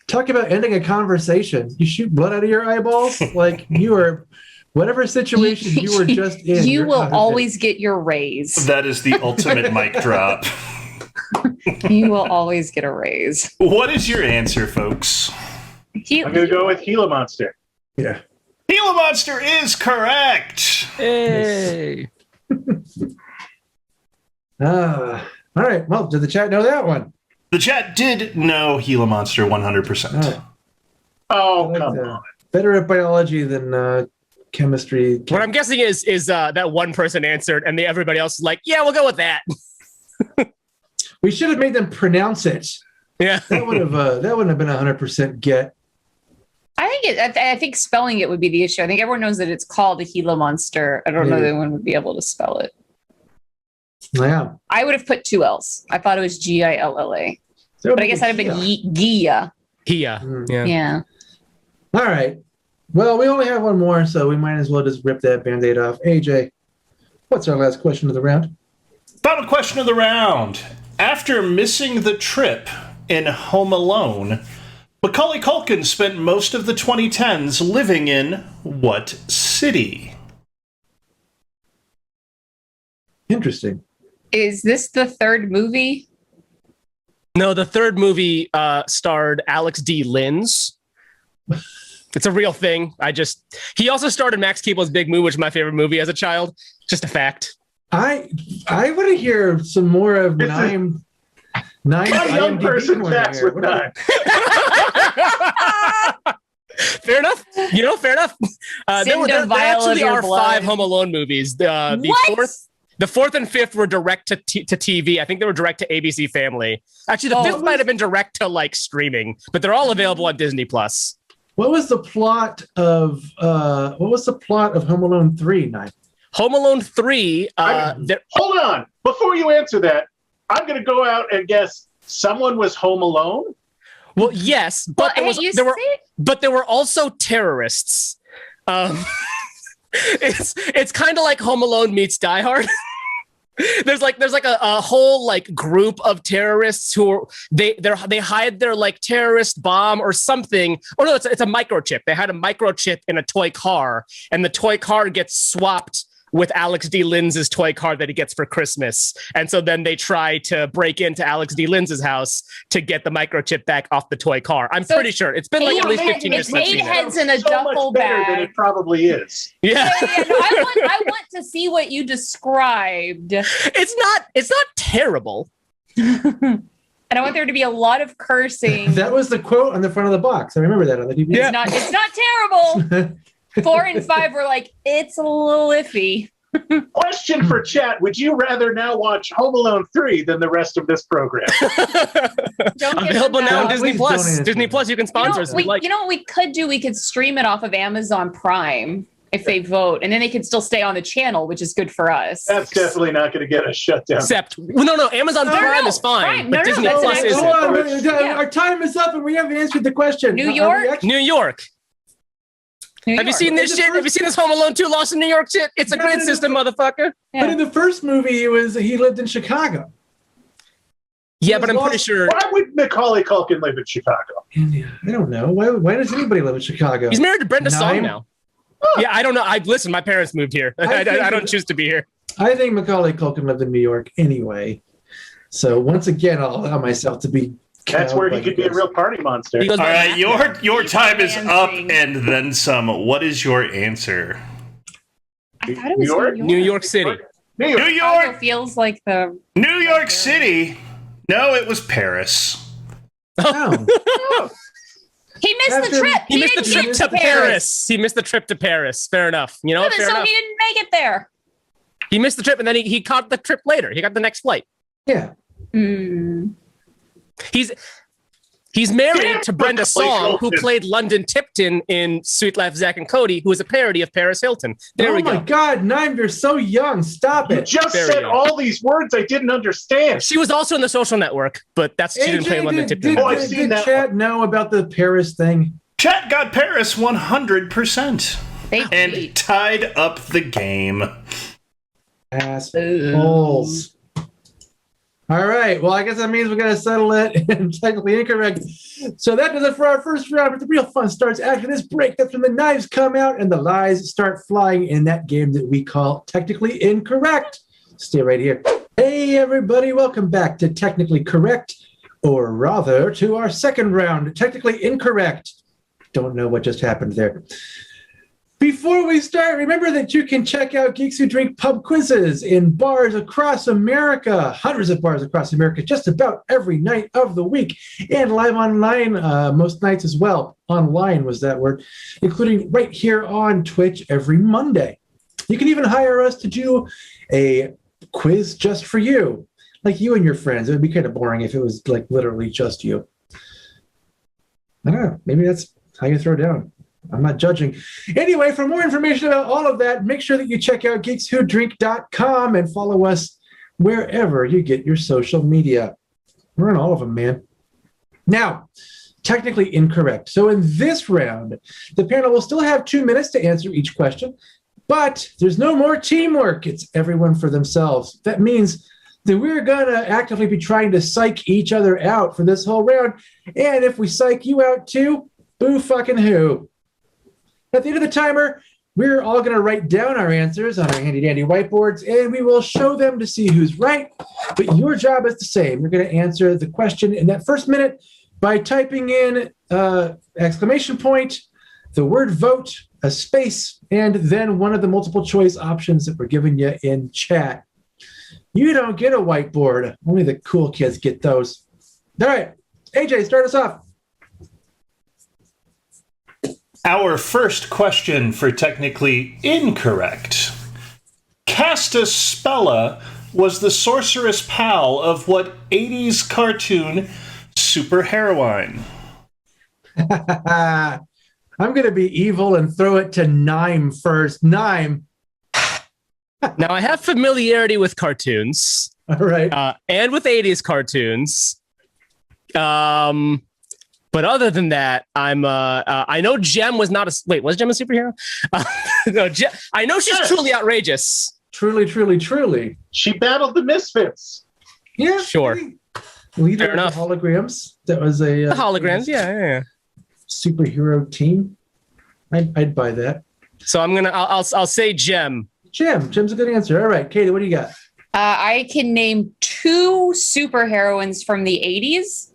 talk about ending a conversation. You shoot blood out of your eyeballs? Like, you are, whatever situation you were just in. You you're will out of it. always get your raise. That is the ultimate mic drop. You will always get a raise. What is your answer, folks? I'm going to go with Gila monster. Yeah. Gila monster is correct. Hey. All right. Well, did the chat know that one? The chat did know Gila monster 100%. All right. Oh, I like come that. on. Better at biology than chemistry. What I'm guessing is that one person answered, and everybody else is like, yeah, we'll go with that. We should have made them pronounce it. Yeah. That would have been 100% get. I think spelling it would be the issue. I think everyone knows that it's called a Gila monster. I don't know that anyone would be able to spell it. Yeah. I would have put 2 L's. I thought it was Gilla. But I guess that'd have been Gia. Gia. Yeah. Yeah. All right. Well, we only have one more, so we might as well just rip that Band-Aid off. AJ, what's our last question of the round? Final question of the round. After missing the trip in Home Alone, Macaulay Culkin spent most of the 2010s living in what city? Interesting. Is this the third movie? No, the third movie starred Alex D. Linz. It's a real thing. He also starred in Max Keeble's Big Moo, which is my favorite movie as a child. Just a fact. I want to hear some more of Naaim. A young person chats with Naaim. Fair enough. Fair enough. There actually are 5 Home Alone movies. The fourth and fifth were direct to TV. I think they were direct to ABC Family. Actually, the fifth might have been direct to streaming, but they're all available on Disney Plus. What was the plot of Home Alone 3, Naaim? Home Alone 3. Hold on. Before you answer that, I'm going to go out and guess someone was home alone. Well, yes, but there were also terrorists. It's kind of like Home Alone meets Die Hard. There's a whole group of terrorists who they hide their terrorist bomb or something. Oh no, it's a microchip. They had a microchip in a toy car, and the toy car gets swapped with Alex D. Linz's toy car that he gets for Christmas. And so then they try to break into Alex D. Linz's house to get the microchip back off the toy car. I'm pretty sure. It's been at least 15 years since I've seen it. 8 heads in a duffel bag. Than it probably is. Yeah. I want to see what you described. It's not terrible. And I want there to be a lot of cursing. That was the quote on the front of the box. I remember that on the DVD. Yeah. It's not terrible. 4 and 5 were it's a little iffy. Question for chat. Would you rather now watch Home Alone 3 than the rest of this program? Available now on Disney Plus. Disney Plus, you can sponsor us. You know what we could do? We could stream it off of Amazon Prime if they vote, and then they could still stay on the channel, which is good for us. That's definitely not going to get us shut down. No, Amazon Prime is fine, but Disney Plus isn't. Our time is up, and we haven't answered the question. New York? New York. Have you seen this shit? Have you seen this Home Alone 2 Lost in New York shit? It's a grid system, motherfucker. Yeah. But in the first movie, he lived in Chicago. Yeah, but I'm pretty sure. Why would Macaulay Culkin live in Chicago? I don't know. Why does anybody live in Chicago? He's married to Brenda Song now. Oh. Yeah, I don't know. Listen, my parents moved here. I don't choose to be here. I think Macaulay Culkin lived in New York anyway. So once again, I'll allow myself to be. That's where he could be a real party monster. All right, your time is up and then some. What is your answer? I thought it was New York City. New York. Chicago feels like the New York City. No, it was Paris. Oh. He missed the trip. He missed the trip to Paris. He missed the trip to Paris. Fair enough. You know, fair enough. He didn't make it there. He missed the trip, and then he caught the trip later. He got the next flight. Yeah. He's married to Brenda Song, who played London Tipton in Sweet Life of Zack and Cody, who is a parody of Paris Hilton. There we go. Oh my God, Naaim, you're so young. Stop it. You just said all these words I didn't understand. She was also in The Social Network, but she didn't play London Tipton. Did chat know about the Paris thing? Chat got Paris 100%. And tied up the game. Assholes. All right. Well, I guess that means we got to settle it and technically incorrect. So that does it for our first round. But the real fun starts after this break. That's when the knives come out and the lies start flying in that game that we call Technically Incorrect. Stay right here. Hey, everybody. Welcome back to Technically Correct, or rather to our second round, Technically Incorrect. Don't know what just happened there. Before we start, remember that you can check out Geeks Who Drink pub quizzes in bars across America, hundreds of bars across America, just about every night of the week, and live online most nights as well. Online was that word, including right here on Twitch every Monday. You can even hire us to do a quiz just for you, like you and your friends. It would be kind of boring if it was like literally just you. I don't know. Maybe that's how you throw down. I'm not judging. Anyway, for more information about all of that, make sure that you check out geekswhodrink.com and follow us wherever you get your social media. We're on all of them, man. Now, technically incorrect. So in this round, the panel will still have 2 minutes to answer each question, but there's no more teamwork. It's everyone for themselves. That means that we're going to actively be trying to psych each other out for this whole round. And if we psych you out too, boo fucking who. At the end of the timer, we're all going to write down our answers on our handy-dandy whiteboards, and we will show them to see who's right. But your job is the same. You're going to answer the question in that first minute by typing in exclamation point, the word vote, a space, and then one of the multiple choice options that we're giving you in chat. You don't get a whiteboard. Only the cool kids get those. All right, AJ, start us off. Our first question for technically incorrect. Castus Spella was the sorceress pal of what 80s cartoon superheroine? I'm going to be evil and throw it to Naaim first. Naaim. Now, I have familiarity with cartoons. All right. And with 80s cartoons. But other than that, I know Jem was not a... Wait, was Jem a superhero? No, I know she's truly outrageous. Truly, truly, truly. She battled the Misfits. Yeah. Sure. Leader Fair of enough. the holograms. That was a... The holograms, yeah. Superhero team. I'd buy that. So I'll say Jem. Jem's a good answer. All right, Katie, what do you got? I can name 2 superheroines from the 80s,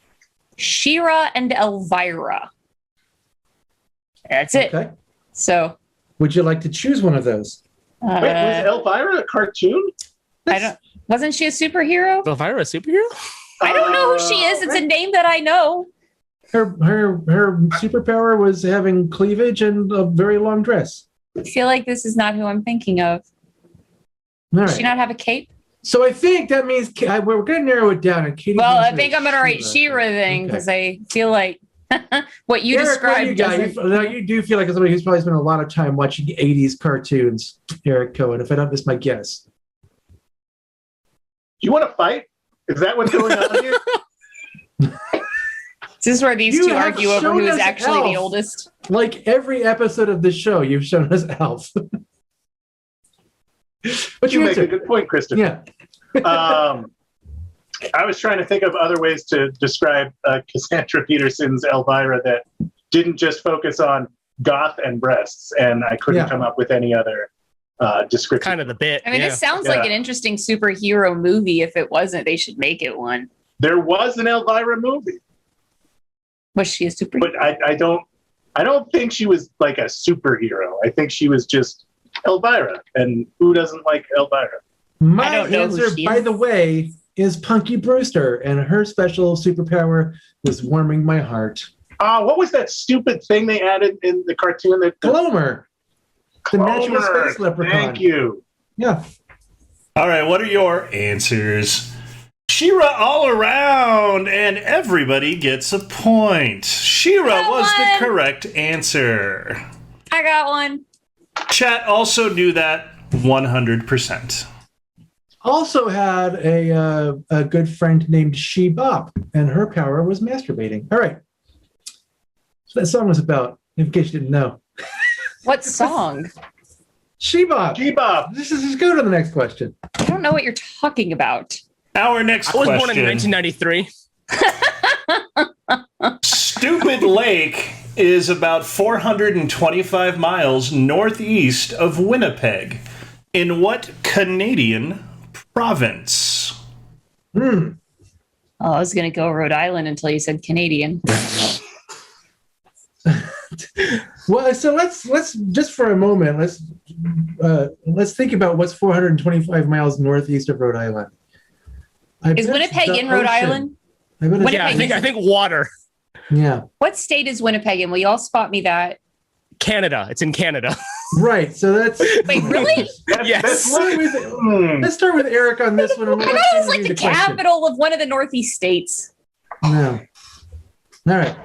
She-Ra and Elvira. That's it. Okay. So, would you like to choose one of those? Wait, was Elvira a cartoon? Wasn't she a superhero? Elvira a superhero? I don't know who she is. It's a name that I know. Her superpower was having cleavage and a very long dress. I feel like this is not who I'm thinking of. All Does right. she not have a cape? So I think that means we're going to narrow it down. And Katie, Well, I think I'm going to write She-Ra then because I feel like what you Eric, described. you do feel like somebody who's probably spent a lot of time watching 80s cartoons, Eric Cohen, if I don't miss my guess. Do you want to fight? Is that what's going on here? This is where these You two have argue over shown who is us actually the Elf. oldest. Like every episode of this show, you've shown us Elf. But You make a good point, Kristen. Yeah. I was trying to think of other ways to describe Cassandra Peterson's Elvira that didn't just focus on goth and breasts, and I couldn't come up with any other description. Kind of the bit. I mean, this sounds like an interesting superhero movie. If it wasn't, they should make it one. There was an Elvira movie. Was she a superhero? But I don't think she was like a superhero. I think she was just Elvira. And who doesn't like Elvira? My I don't know who answer, she by is. the way, is Punky Brewster, and her special superpower was warming my heart. What was that stupid thing they added in the cartoon? Glomer. The natural Clover. space leprechaun. Thank you. Yeah. All right, what are your answers? She-Ra all around, and everybody gets a point. She-Ra was the correct answer. I got one. Chat also knew that 100%. Also had a good friend named She-Bop, and her power was masturbating. All right. So that song was about, in case you didn't know. What song? She-Bop. Bebop. Just go to the next question. I don't know what you're talking about. Our next I was question. born in 1993. Stupid Lake is about 425 miles northeast of Winnipeg. In what Canadian province? Oh, I was going to go Rhode Island until you said Canadian. Well, so let's just for a moment, let's think about what's 425 miles northeast of Rhode Island. Is Winnipeg in Rhode Island? Yeah, I think water. Yeah. What state is Winnipeg in? Will you all spot me that? Canada. It's in Canada. Right. So that's. Wait, really? Yes. Let's start with Eric on this one. I thought it was like the capital of one of the Northeast states. No. All right.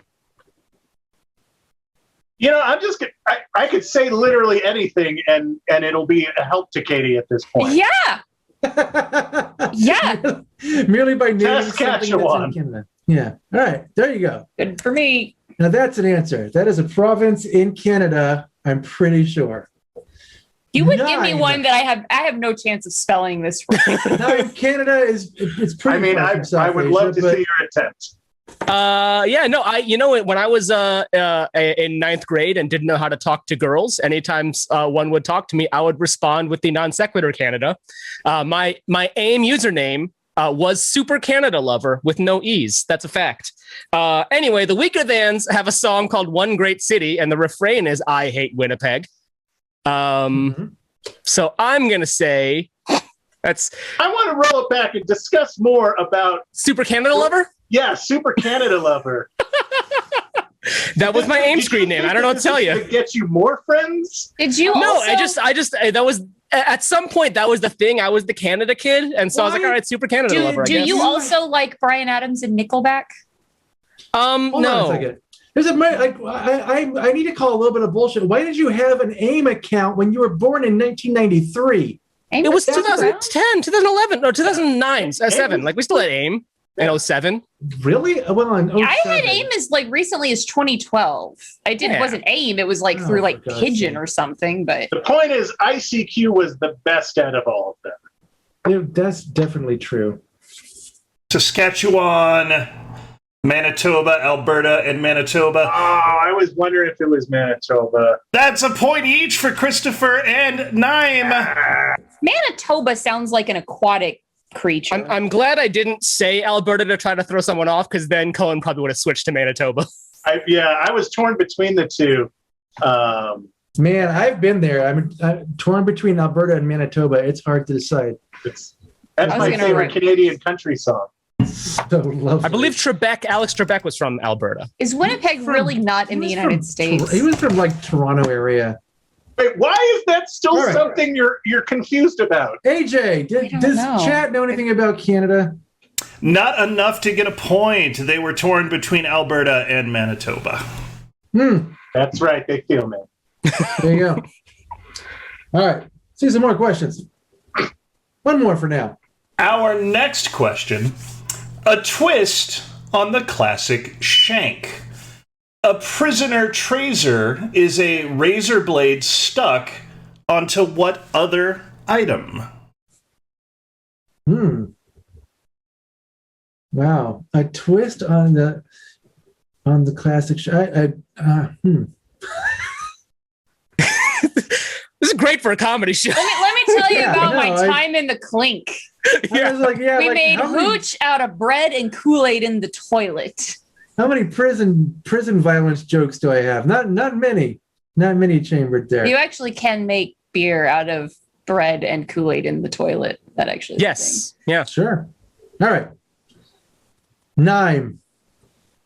You know, I could say literally anything and it'll be a help to Katie at this point. Yeah. Yeah. Merely by naming something Saskatchewan. that's in Canada. Yeah. All right. There you go. Good for me. Now that's an answer. That is a province in Canada, I'm pretty sure. You would give me Nine. one that I have no chance of spelling this right. Now, Canada it's pretty. I mean, far from South I would Asia, love to but- see your attempt. When I was in ninth grade and didn't know how to talk to girls, anytime one would talk to me, I would respond with the non sequitur Canada. My AIM username was Super Canada Lover with no E's. That's a fact. Anyway, the Weaker Thans have a song called One Great City, and the refrain is I hate Winnipeg. So I'm going to say that's... I want to roll it back and discuss more about... Super Canada Lover? Yeah, Super Canada Lover. That was my AIM screen name. I don't know what to tell you. To get you more friends? Did you No, also... I just that was... At some point, that was the thing. I was the Canada kid, and so I was like, all right, Super Canada Lover, I guess. Do you also like Bryan Adams and Nickelback? Hold on a No. second. There's I need to call a little bit of bullshit. Why did you have an AIM account when you were born in 1993? AIM It was still around? 2010, 2011, no, 2009, 7. Like, we still had AIM in 07. Really? Well, in I had 07. AIM as like recently as 2012. It wasn't AIM. It was like through like for God's Pigeon sake. or something. But The point is, ICQ was the best out of all of them. Yeah, that's definitely true. Saskatchewan, Manitoba, Alberta, and Manitoba. Oh, I was wondering if it was Manitoba. That's a point each for Christopher and Naaim. Manitoba sounds like an aquatic creature. I'm glad I didn't say Alberta to try to throw someone off, because then Cohen probably would have switched to Manitoba. I was torn between the two. Man, I've been there. I'm torn between Alberta and Manitoba. It's hard to decide. That's I was my gonna favorite write- Canadian country song. So lovely. I believe Alex Trebek was from Alberta. Is Winnipeg really not in the United States? He was from like Toronto area. Wait, why is that still All right. something you're confused about? AJ, don't does know. Chat know anything about Canada? Not enough to get a point. They were torn between Alberta and Manitoba. That's right, they feel me. There you go. All right. See some more questions. One more for now. Our next question, a twist on the classic shank. A prisoner tracer is a razor blade stuck onto what other item? Wow. A twist on the classic. This is great for a comedy show. Let me tell you Yeah, about no, my I- time in the clink. I was like, We made hooch out of bread and Kool-Aid in the toilet. How many prison violence jokes do I have? Not many. Not many chambered there. You actually can make beer out of bread and Kool-Aid in the toilet. That actually is a Yes. Yeah. Sure. All right. Naaim.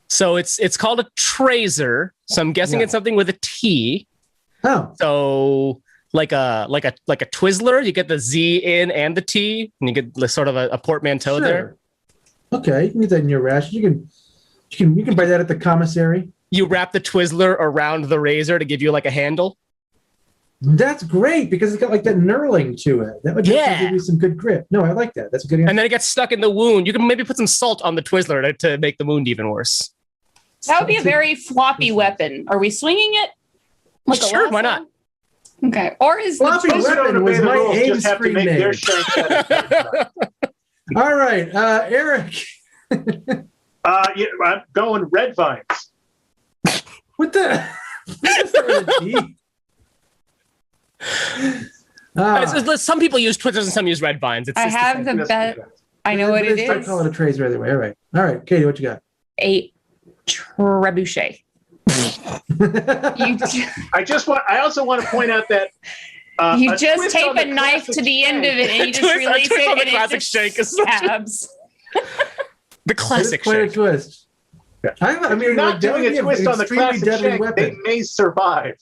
So it's called a tracer. So I'm guessing Yeah. it's something with a T. Oh, So like a Twizzler, you get the Z in and the T, and you get sort of a portmanteau sure. there. Okay, you can get that in your ration. You can buy that at the commissary. You wrap the Twizzler around the razor to give you like a handle. That's great because it's got like that knurling to it. That would Yeah. give you some good grip. No, I like that. That's a good answer. And then it gets stuck in the wound. You can maybe put some salt on the Twizzler to make the wound even worse. That would be a very floppy weapon. Are we swinging it? Like a Sure, why lasso? not? Okay. Or is the Floppy Twizzler- weapon was my rules, aim just have to screen make name. their shank better. All right, Eric. Yeah, I'm going red vines. What the? Some people use Twizzlers and some use red vines. It's I just have the bet. I know what it Start is. calling it a tracer either way. All right, Katie, what you got? A trebuchet. I also want to point out that You a just twist tape on a the knife classic to the end of it and you just Twist- a release twist it on the and it classic just shank is such a- stabs. the That is classic quite a shake. twist. I if mean, you're not like, that would doing be a an twist on the extremely classic deadly shank, weapon. they may survive.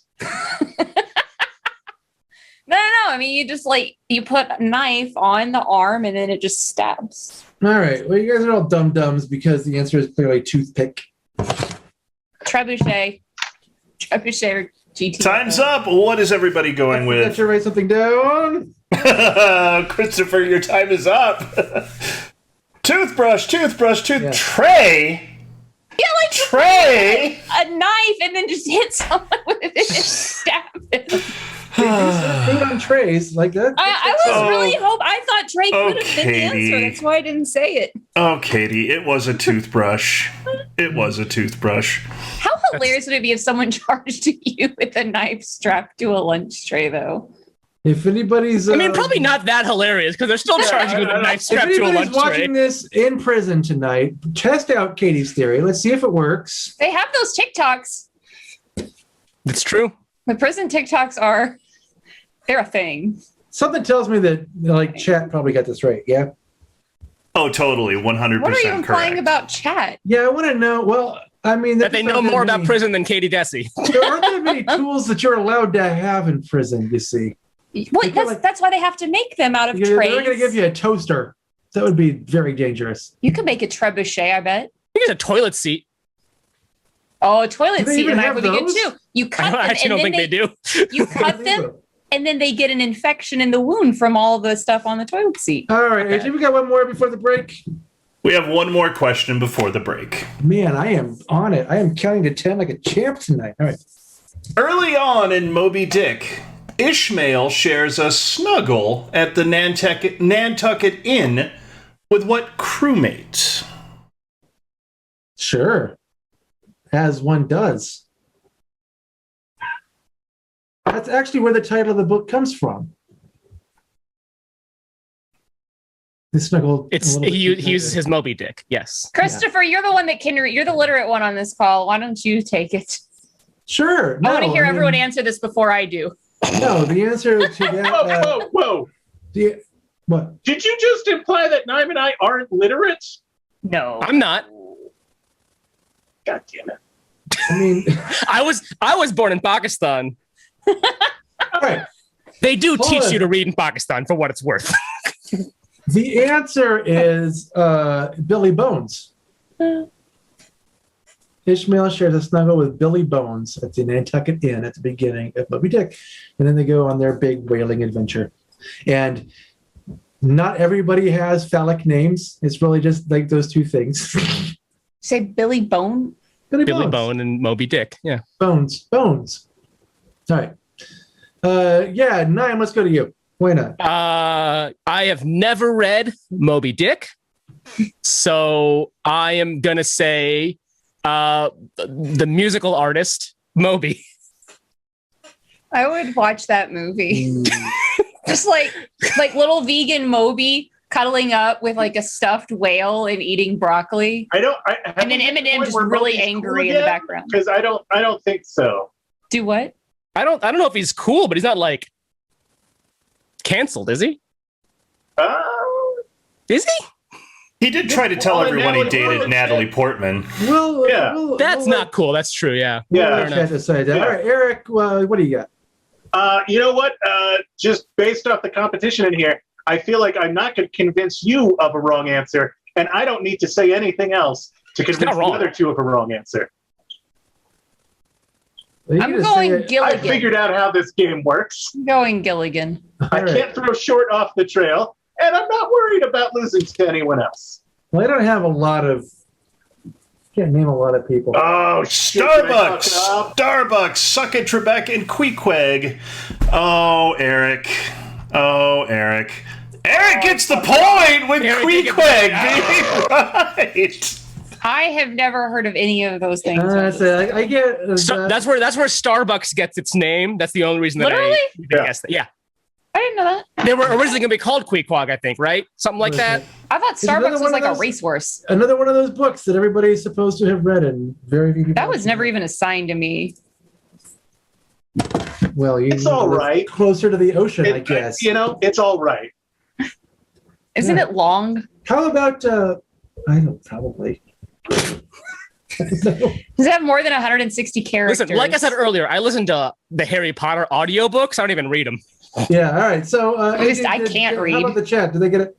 No. I mean, you just you put a knife on the arm and then it just stabs. All right. Well, you guys are all dum-dums because the answer is clearly toothpick. Trebuchet or GT. Time's up. What is everybody going Did with? you write something down? Christopher, your time is up. Toothbrush, Yeah. tray. Yeah, like Tray. a knife and then just hit someone with it and stab him. They do serve food on trays like that. I was really I thought Trey could have been the Katie. answer. That's why I didn't say it. Oh, Katie, it was a toothbrush. It was a toothbrush. How hilarious would it be if someone charged you with a knife strapped to a lunch tray, though? If anybody's, I mean, probably not that hilarious because they're still charging you with a knife if strapped to a anybody's lunch watching tray. this in prison tonight, test out Katie's theory. Let's see if it works. They have those TikToks. It's true. The prison TikToks they're a thing. Something tells me that like chat probably got this right. Yeah. Oh, totally, 100% What are you implying correct. about chat? Yeah, I want to know. Well, I mean, That they know more about prison than Katie Dessi. There aren't that many tools that you're allowed to have in prison. You see, That's why they have to make them out of they're trays. going to give you a toaster. That would be very dangerous. You can make a trebuchet, I bet. I think it's a toilet seat. Oh, a toilet Do they seat even knife have would be good those? too. You cut them, I actually and don't then think they do. You cut them, and then they get an infection in the wound from all the stuff on the toilet seat. All right, AJ, we got one more before the break. We have one more question before the break. Man, I am on it. I am counting to 10 like a champ tonight. All right. Early on in Moby Dick, Ishmael shares a snuggle at the Nantucket Inn with what crewmate? Sure. As one does. That's actually where the title of the book comes from. The snuggle. He uses his Moby Dick. Yes. Christopher, you're the one that can read. You're the literate one on this call. Why don't you take it? Sure. I want to hear everyone answer this before I do. No, the answer to that. Whoa. What? Did you just imply that Naaim and I aren't literate? No. I'm not. God damn it. I mean, I was born in Pakistan. all right. They do Hold teach on. you to read in Pakistan for what it's worth. The answer is Billy Bones. Ishmael shares a snuggle with Billy Bones at the Nantucket Inn at the beginning of Moby Dick. And then they go on their big whaling adventure. And not everybody has phallic names. It's really just like those two things. Say Billy Bone? Billy Bones. Bone and Moby Dick. Yeah. Bones. All right. Yeah, Naaim, let's go to you. Why not? I have never read Moby Dick, so I am gonna say the musical artist Moby. I would watch that movie. Just like little vegan Moby cuddling up with like a stuffed whale and eating broccoli. And then Eminem just really angry in the background. Because I don't think so. Do what? I don't know if he's cool, but he's not like canceled, is he? Is he? He did try to tell everyone he dated Natalie Portman. Well, Yeah. That's not cool. That's true. Yeah. Yeah. Had to say that. Yeah. All right, Eric, what do you got? You know what? Just based off the competition in here, I feel like I'm not going to convince you of a wrong answer, and I don't need to say anything else to convince the other two of a wrong answer. I'm going I Gilligan. figured out how this game works. I'm going Gilligan. I can't throw short off the trail, and I'm not worried about losing to anyone else. Well, I don't have a lot of. Can't name a lot of people. Oh, shit, did I fuck it up? Starbucks, Suck It, Trebek, and Queequeg. Oh, Eric. Eric gets the point with Queequeg being right. I have never heard of any of those things. I get That's where Starbucks gets its name. That's the only reason that Literally? I guessed that. Yeah. I didn't know that. They were originally going to be called Queequeg, I think, right? Something like that. I thought It's another Starbucks was one like of a those- racehorse. another one of those books that everybody is supposed to have read, and very few people. That was never even assigned to me. Well, It's all right. Closer to the ocean, I guess. It's all right. Isn't Yeah. it long? How about? I don't probably. Does it have more than 160 characters? Listen, like I said earlier, I listen to the Harry Potter audiobooks. I don't even read them. Yeah. All right. So I can't read. How about the chat? Did they get it?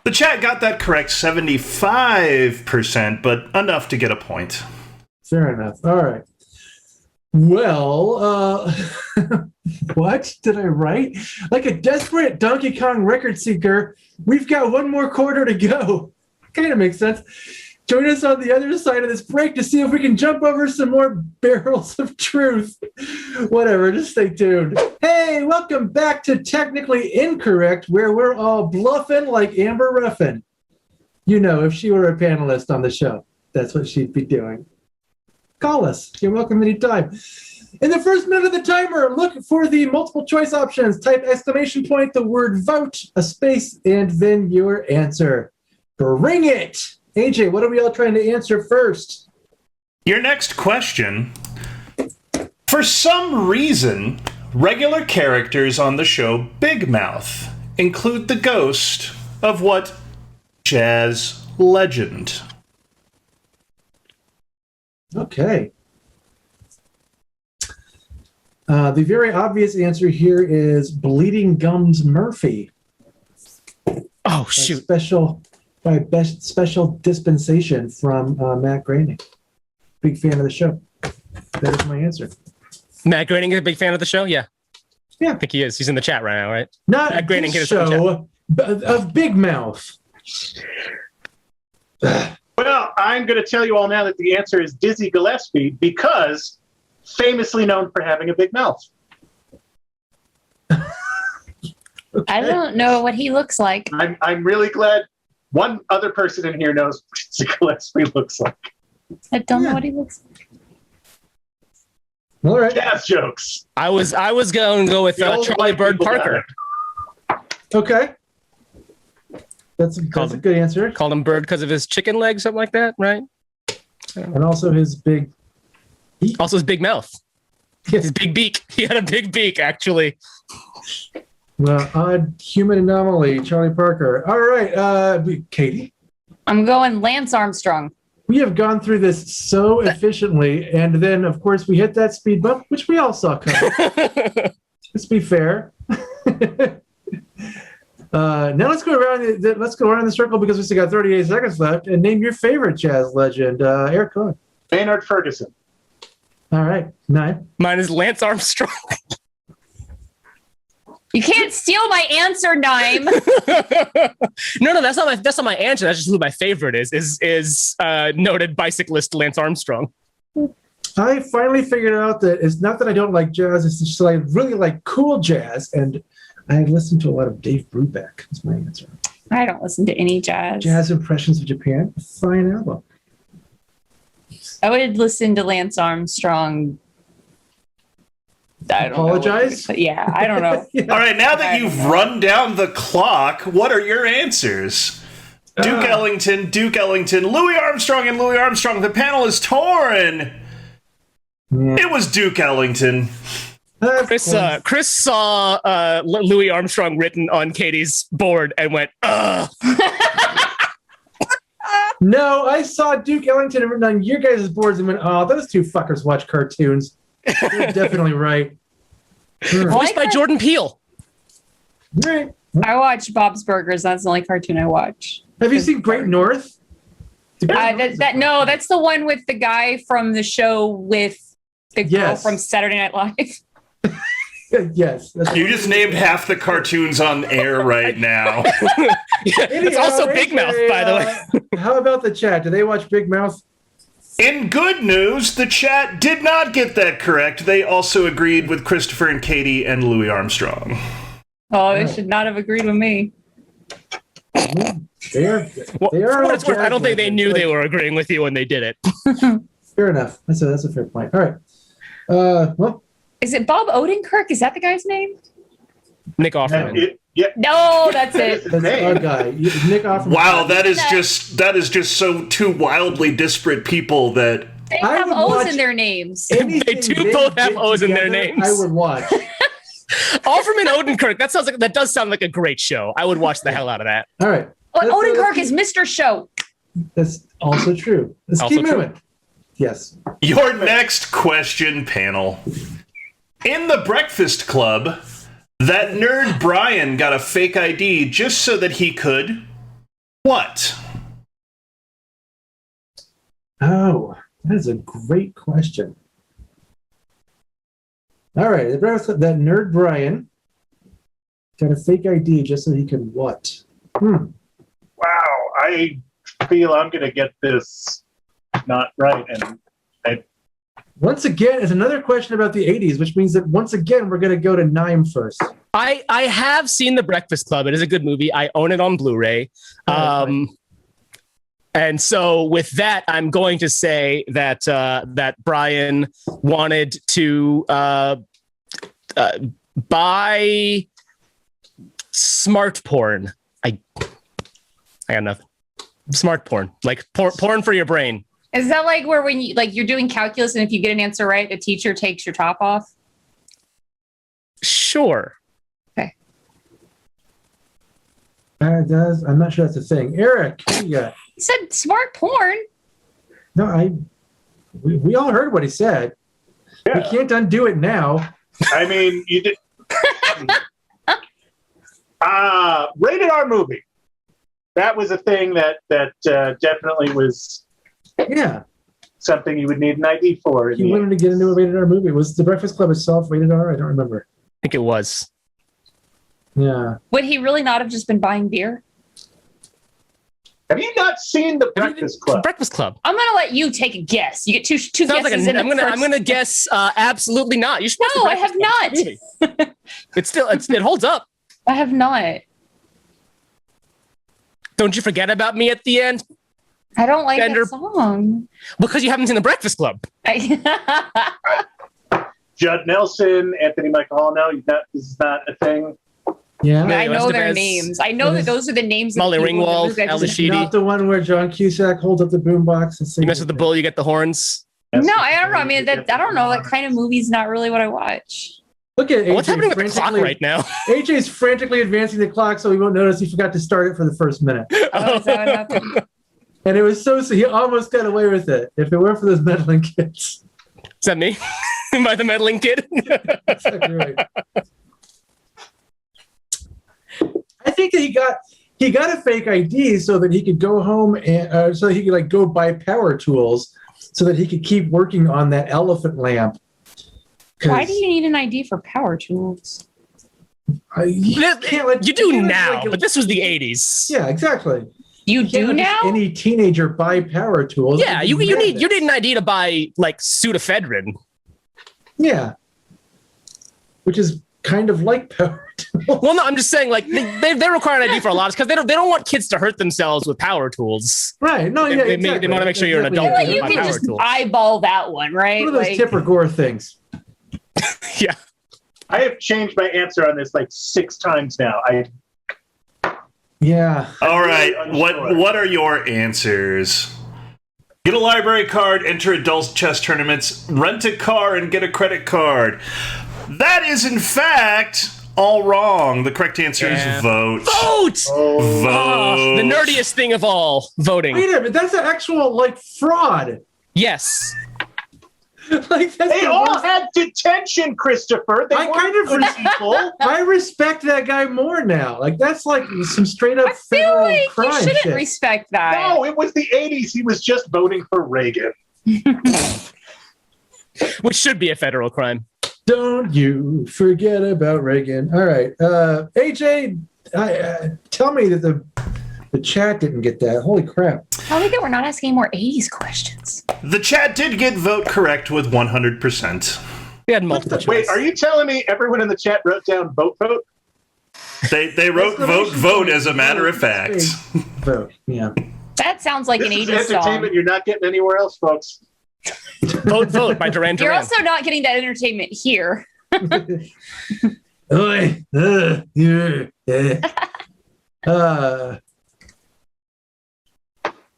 The chat got that correct 75%, but enough to get a point. Fair enough. All right. Well, What did I write? Like a desperate Donkey Kong record seeker, we've got one more quarter to go. Kind of makes sense. Join us on the other side of this break to see if we can jump over some more barrels of truth. Whatever, just stay tuned. Hey, welcome back to Technically Incorrect, where we're all bluffing like Amber Ruffin. You know, if she were a panelist on the show, that's what she'd be doing. Call us. You're welcome anytime. In the first minute of the timer, look for the multiple choice options. Type exclamation point, the word vote, a space, and then your answer. Bring it! AJ, what are we all trying to answer first? Your next question. For some reason, regular characters on the show Big Mouth include the ghost of what jazz legend? Okay. The very obvious answer here is Bleeding Gums Murphy. Oh, shoot. Special dispensation from Matt Groening. Big fan of the show. That is my answer. Matt Groening is a big fan of the show? Yeah. Yeah. I think he is. He's in the chat right now, right? Not Matt Groening this show, of Big Mouth. Well, I'm going to tell you all now that the answer is Dizzy Gillespie because famously known for having a big mouth. Okay. I don't know what he looks like. I'm really glad one other person in here knows what Dizzy Gillespie looks like. I don't know what he looks like. All right. Jazz jokes. I was going to go with Charlie Bird Parker. Okay. That's a good answer. Called him Bird because of his chicken leg, something like that, right? And also his big beak. Also his big mouth. Yes. His big beak. He had a big beak, actually. Well, odd human anomaly, Charlie Parker. All right, Katie. I'm going Lance Armstrong. We have gone through this so efficiently, and then, of course, we hit that speed bump, which we all saw coming. Let's be fair. Now let's go around. Let's go around the circle because we still got 38 seconds left, and name your favorite jazz legend, Eric Cohen. Maynard Ferguson. All right, Naaim. Mine is Lance Armstrong. You can't steal my answer, Naaim. No, that's not my answer. That's just who my favorite is noted bicyclist Lance Armstrong. I finally figured out that it's not that I don't like jazz; it's just that I really like cool jazz, and I listened to a lot of Dave Brubeck. That's my answer. I don't listen to any jazz. Jazz Impressions of Japan, a fine album. I would listen to Lance Armstrong. I don't Apologize? know. Yeah, I don't know. Yeah. All right, now that you've run down the clock, what are your answers? Duke Ellington, Louis Armstrong, and Louis Armstrong. The panel is torn. Yeah. It was Duke Ellington. Chris saw Louis Armstrong written on Katie's board and went, ugh. No, I saw Duke Ellington written on your guys' boards and went, oh, those two fuckers watch cartoons. You're definitely right. Voiced by Jordan Peele. Right. I watch Bob's Burgers. That's the only cartoon I watch. Have you seen Great North? No, that's the one with the guy from the show with the girl Yes. from Saturday Night Live. Yes. You just named half the cartoons on air right now. It's also Big Mouth, by the way. How about the chat? Do they watch Big Mouth? In good news, the chat did not get that correct. They also agreed with Christopher and Katie and Louis Armstrong. Oh, they should not have agreed with me. They are. Well, They are. for what it's worth, I don't think they legends. knew they were agreeing with you when they did it. Fair enough. That's a fair point. All right. Well, Is it Bob Odenkirk? Is that the guy's name? Nick Offerman. No, that's it. that's our guy, Nick Offerman. Wow, that is just so two wildly disparate people that They I have would O's watch in their names. Anything They do both have did O's in their together, names. I would watch. Offerman Odenkirk. That does sound like a great show. I would watch the hell out of that. All right. But Let's- Odenkirk let's is Mr. Show. That's also true. Let's Also keep true. moving. Yes. your next question, panel. In the Breakfast Club, that nerd Brian got a fake ID just so that he could what? Oh, that is a great question. All right, that nerd Brian got a fake ID just so he can what? Wow, I feel I'm going to get this not right. And once again, it's another question about the 80s, which means that once again, we're going to go to Naaim first. I have seen The Breakfast Club. It is a good movie. I own it on Blu-ray. And so with that, I'm going to say that that Brian wanted to buy smart porn. I got nothing. Smart porn, like porn for your brain. Is that like where when you you're doing calculus and if you get an answer right, the teacher takes your top off? Sure. Okay. It does. I'm not sure that's a thing. Eric, what you got? He said smart porn. No, we all heard what he said. yeah. We can't undo it now. I mean, you did. Rated R movie. That was a thing that definitely was something you would need an ID for. He wanted to get into a rated R movie. Was The Breakfast Club itself rated R? I don't remember. I think it was. Yeah. Would he really not have just been buying beer? Have you not seen The Breakfast Club? Breakfast Club. I'm gonna let you take a guess. You get two Sounds guesses. like I'm gonna guess absolutely not. You're supposed No, to I have not. it holds up. I have not. Don't you forget about me at the end? I don't like that song. Because you haven't seen The Breakfast Club. Judd Nelson, Anthony Michael Hall. No, this is not a thing. Yeah. I know their names. I know that those are the names. Molly of Ringwald, Ali Sheedy. Not the one where John Cusack holds up the boombox and sings. You mess with the bull, you get the horns. No, I don't know. I mean, I don't know. That kind of movie's not really what I watch. Look at AJ. What's happening with the clock right now? AJ's frantically advancing the clock so he won't notice he forgot to start it for the first minute. Oh, is that what happened? And it was so he almost got away with it. If it weren't for those meddling kids. Is that me? Am I the meddling kid? Exactly right. I think that he got a fake ID so that he could go home and so he could go buy power tools so that he could keep working on that elephant lamp. Why do you need an ID for power tools? You do now, but this was the 80s. Yeah, exactly. You do now? Any teenager buy power tools? Yeah, you need an ID to buy Sudafedrin. Yeah, which is kind of like power tools. Well, no, I'm just saying they require an ID for a lot because they don't want kids to hurt themselves with power tools. Right? No, yeah, exactly. They want to make sure you're an adult. Like you can just eyeball that one, right? One of those Tipper Gore things. Yeah. I have changed my answer on this 6 times now. Yeah. All right. What are your answers? Get a library card, enter adult chess tournaments, rent a car, and get a credit card. That is, in fact, all wrong. The correct answer is vote. Vote! Vote. The nerdiest thing of all, voting. Wait a minute, that's an actual fraud. Yes. They all had detention, Christopher. They weren't good people. I respect that guy more now. That's some straight up I feel federal like crime you shouldn't shit. respect that. No, it was the 80s. He was just voting for Reagan. Which should be a federal crime. Don't you forget about Reagan. All right. AJ, tell me that the chat didn't get that. Holy crap. Tell me that we're not asking more 80s questions. The chat did get vote correct with 100%. We had multiple choice. Wait, are you telling me everyone in the chat wrote down vote? They wrote vote as a matter of fact. Vote, yeah. That sounds like This an is 80s entertainment song. you're not getting anywhere else, folks. Vote by Duran You're Duran. also not getting that entertainment here. Oy,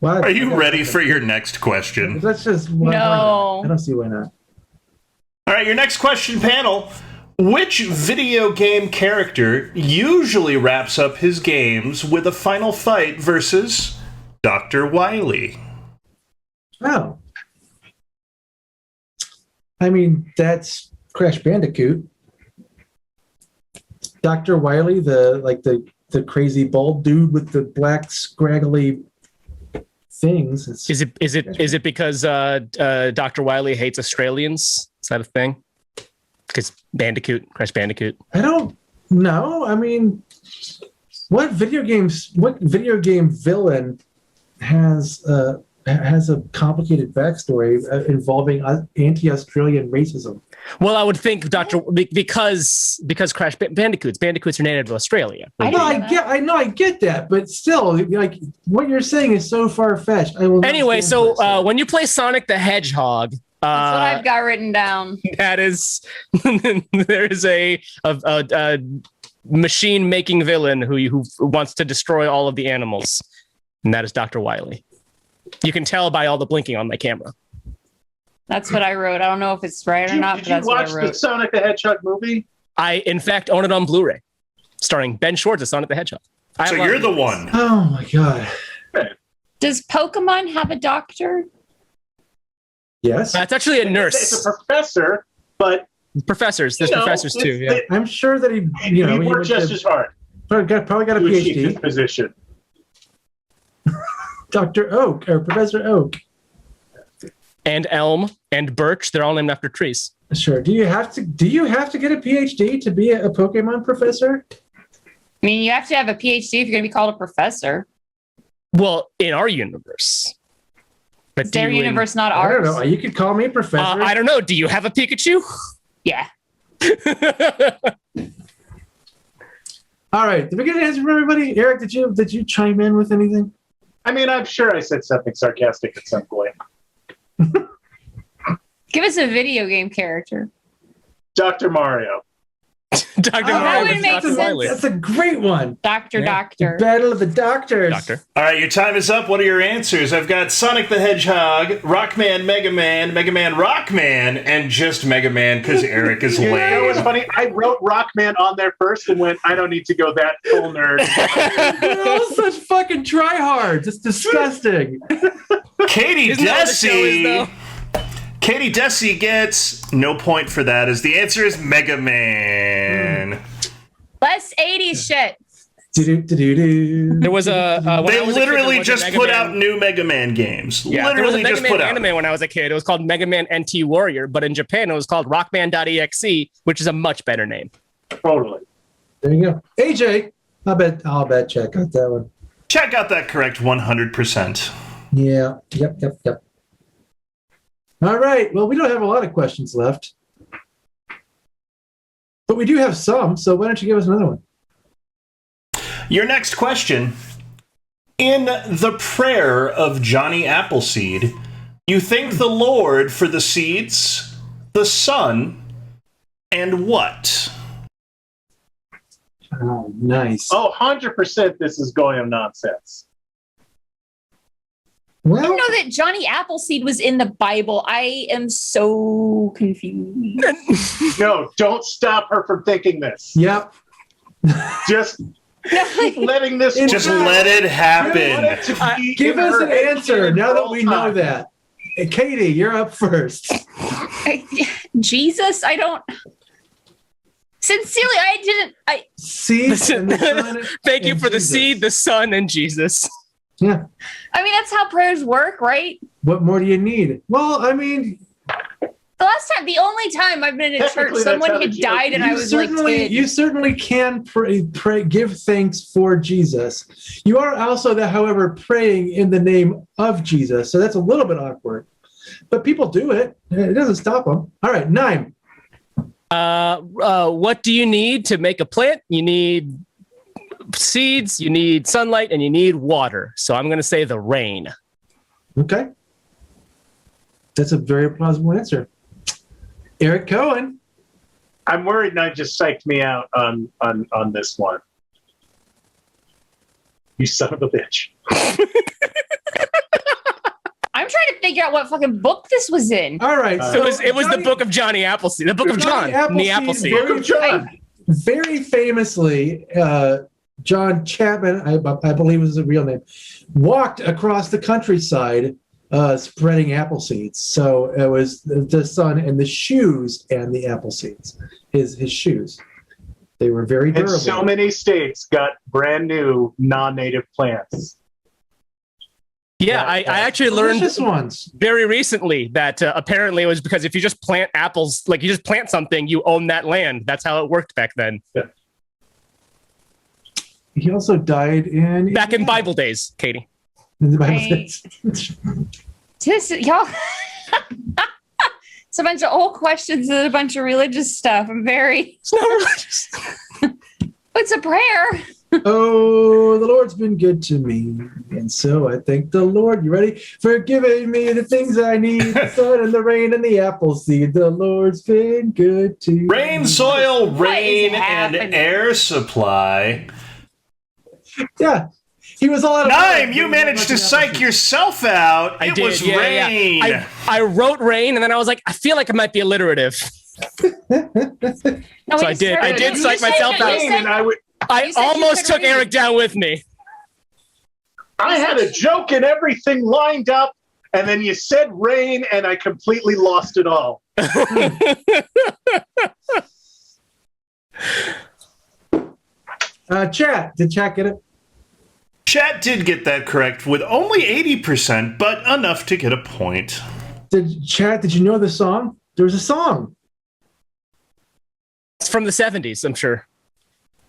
Are you ready for your next question? Let's just No. why not? I don't see why not. All right, your next question, panel. Which video game character usually wraps up his games with a final fight versus Dr. Wily? Oh. I mean, that's Crash Bandicoot. Dr. Wily, the crazy bald dude with the black scraggly things. Is it because Dr. Wily hates Australians? Is that a thing? Because Crash Bandicoot. I don't know. I mean, what video game villain has a complicated backstory involving anti-Australian racism? Well, I would think because Crash Bandicoots are native to Australia. I get that, but still, like what you're saying is so far-fetched. Anyway, so when you play Sonic the Hedgehog, that's what I've got written down. That is, there is a machine-making villain who wants to destroy all of the animals, and that is Dr. Wily. You can tell by all the blinking on my camera. That's what I wrote. I don't know if it's right or not, but that's what I wrote. Did you watch the Sonic the Hedgehog movie? I, in fact, own it on Blu-ray, starring Ben Schwartz as Sonic the Hedgehog. So you're the one. Oh my god. Does Pokemon have a doctor? Yes. It's actually a nurse. It's a professor, but professors. There's professors too. Yeah. I'm sure that he worked just as hard. Probably got a PhD. His position. Dr. Oak or Professor Oak. And Elm and Birch, they're all named after trees. Sure. Do you have to get a PhD to be a Pokemon professor? I mean, you have to have a PhD if you're going to be called a professor. Well, in our universe. But is their universe not ours? I don't know. You could call me professor. I don't know. Do you have a Pikachu? Yeah. All right. Did we get an answer from everybody? Eric, did you chime in with anything? I mean, I'm sure I said something sarcastic at some point. Give us a video game character. Dr. Mario. Dr. Mario. That would make sense. That's a great one. Doctor. Battle of the Doctors. Doctor. All right, your time is up. What are your answers? I've got Sonic the Hedgehog, Rockman, Mega Man, Rockman, and just Mega Man because Eric is lame. You know what's funny? I wrote Rockman on there first and went, I don't need to go that full nerd. They're all such fucking tryhards. It's disgusting. Katie Dessi. Katie Dessi gets no point for that, as the answer is Mega Man. Less 80s shit. There was they literally just put out new Mega Man games. Yeah, literally there was a Mega just Man anime when I was a kid. It was called Mega Man NT Warrior, but in Japan it was called Rockman.exe, which is a much better name. Totally. There you go. AJ, I'll bet Chet got that one. Chet got that correct 100%. Yeah. Yep. All right. Well, we don't have a lot of questions left. But we do have some, so why don't you give us another one? Your next question. In the prayer of Johnny Appleseed, you thank the Lord for the seeds, the sun, and what? Oh, nice. Oh, 100% this is going on nonsense. Well, I know that Johnny Appleseed was in the Bible. I am so confused. No, don't stop her from thinking this. Yep. Just keep letting this. Just let it happen. Give us an answer now that we know that. Hey, Katie, you're up first. Jesus, I don't. Sincerely, I didn't. Seed. Thank you for the seed, the sun, and Jesus. Yeah. I mean, that's how prayers work, right? What more do you need? Well, I mean, the only time I've been in a church, someone had died and I was like, you certainly can pray, give thanks for Jesus. You are also, however, praying in the name of Jesus. So that's a little bit awkward. But people do it. It doesn't stop them. All right, Naaim. What do you need to make a plant? You need seeds, you need sunlight, and you need water. So I'm going to say the rain. Okay. That's a very plausible answer. Eric Cohen. I'm worried Naaim just psyched me out on this one. You son of a bitch. I'm trying to figure out what fucking book this was in. All right. So it was the book of Johnny Appleseed. The book of John. The Appleseed. Book of John. Very famously, John Chapman, I believe was his real name, walked across the countryside spreading apple seeds. So it was the sun and the shoes and the apple seeds, his shoes. They were very durable. And so many states got brand new non-native plants. Yeah, I actually learned ones. very recently that apparently it was because if you just plant apples, like you just plant something, you own that land. That's how it worked back then. Yeah. He also died back in Bible days, Katie. In the Bible days. Y'all. It's a bunch of old questions and a bunch of religious stuff. It's not religious. It's a prayer. Oh, the Lord's been good to me, and so I thank the Lord. You ready? For giving me the things I need, the sun and the rain and the apple seed. The Lord's been good to me. Rain, soil, rain, and air supply. Yeah. He was all out of Naaim, you managed to psych yourself out. It was rain. Yeah. I wrote rain, and then I was like, I feel like it might be alliterative. So I did psych myself out. I almost took Eric down with me. I had a joke and everything lined up, and then you said rain, and I completely lost it all. Chat. Did chat get it? Chat did get that correct with only 80%, but enough to get a point. Did you know the song? There was a song. It's from the 70s, I'm sure.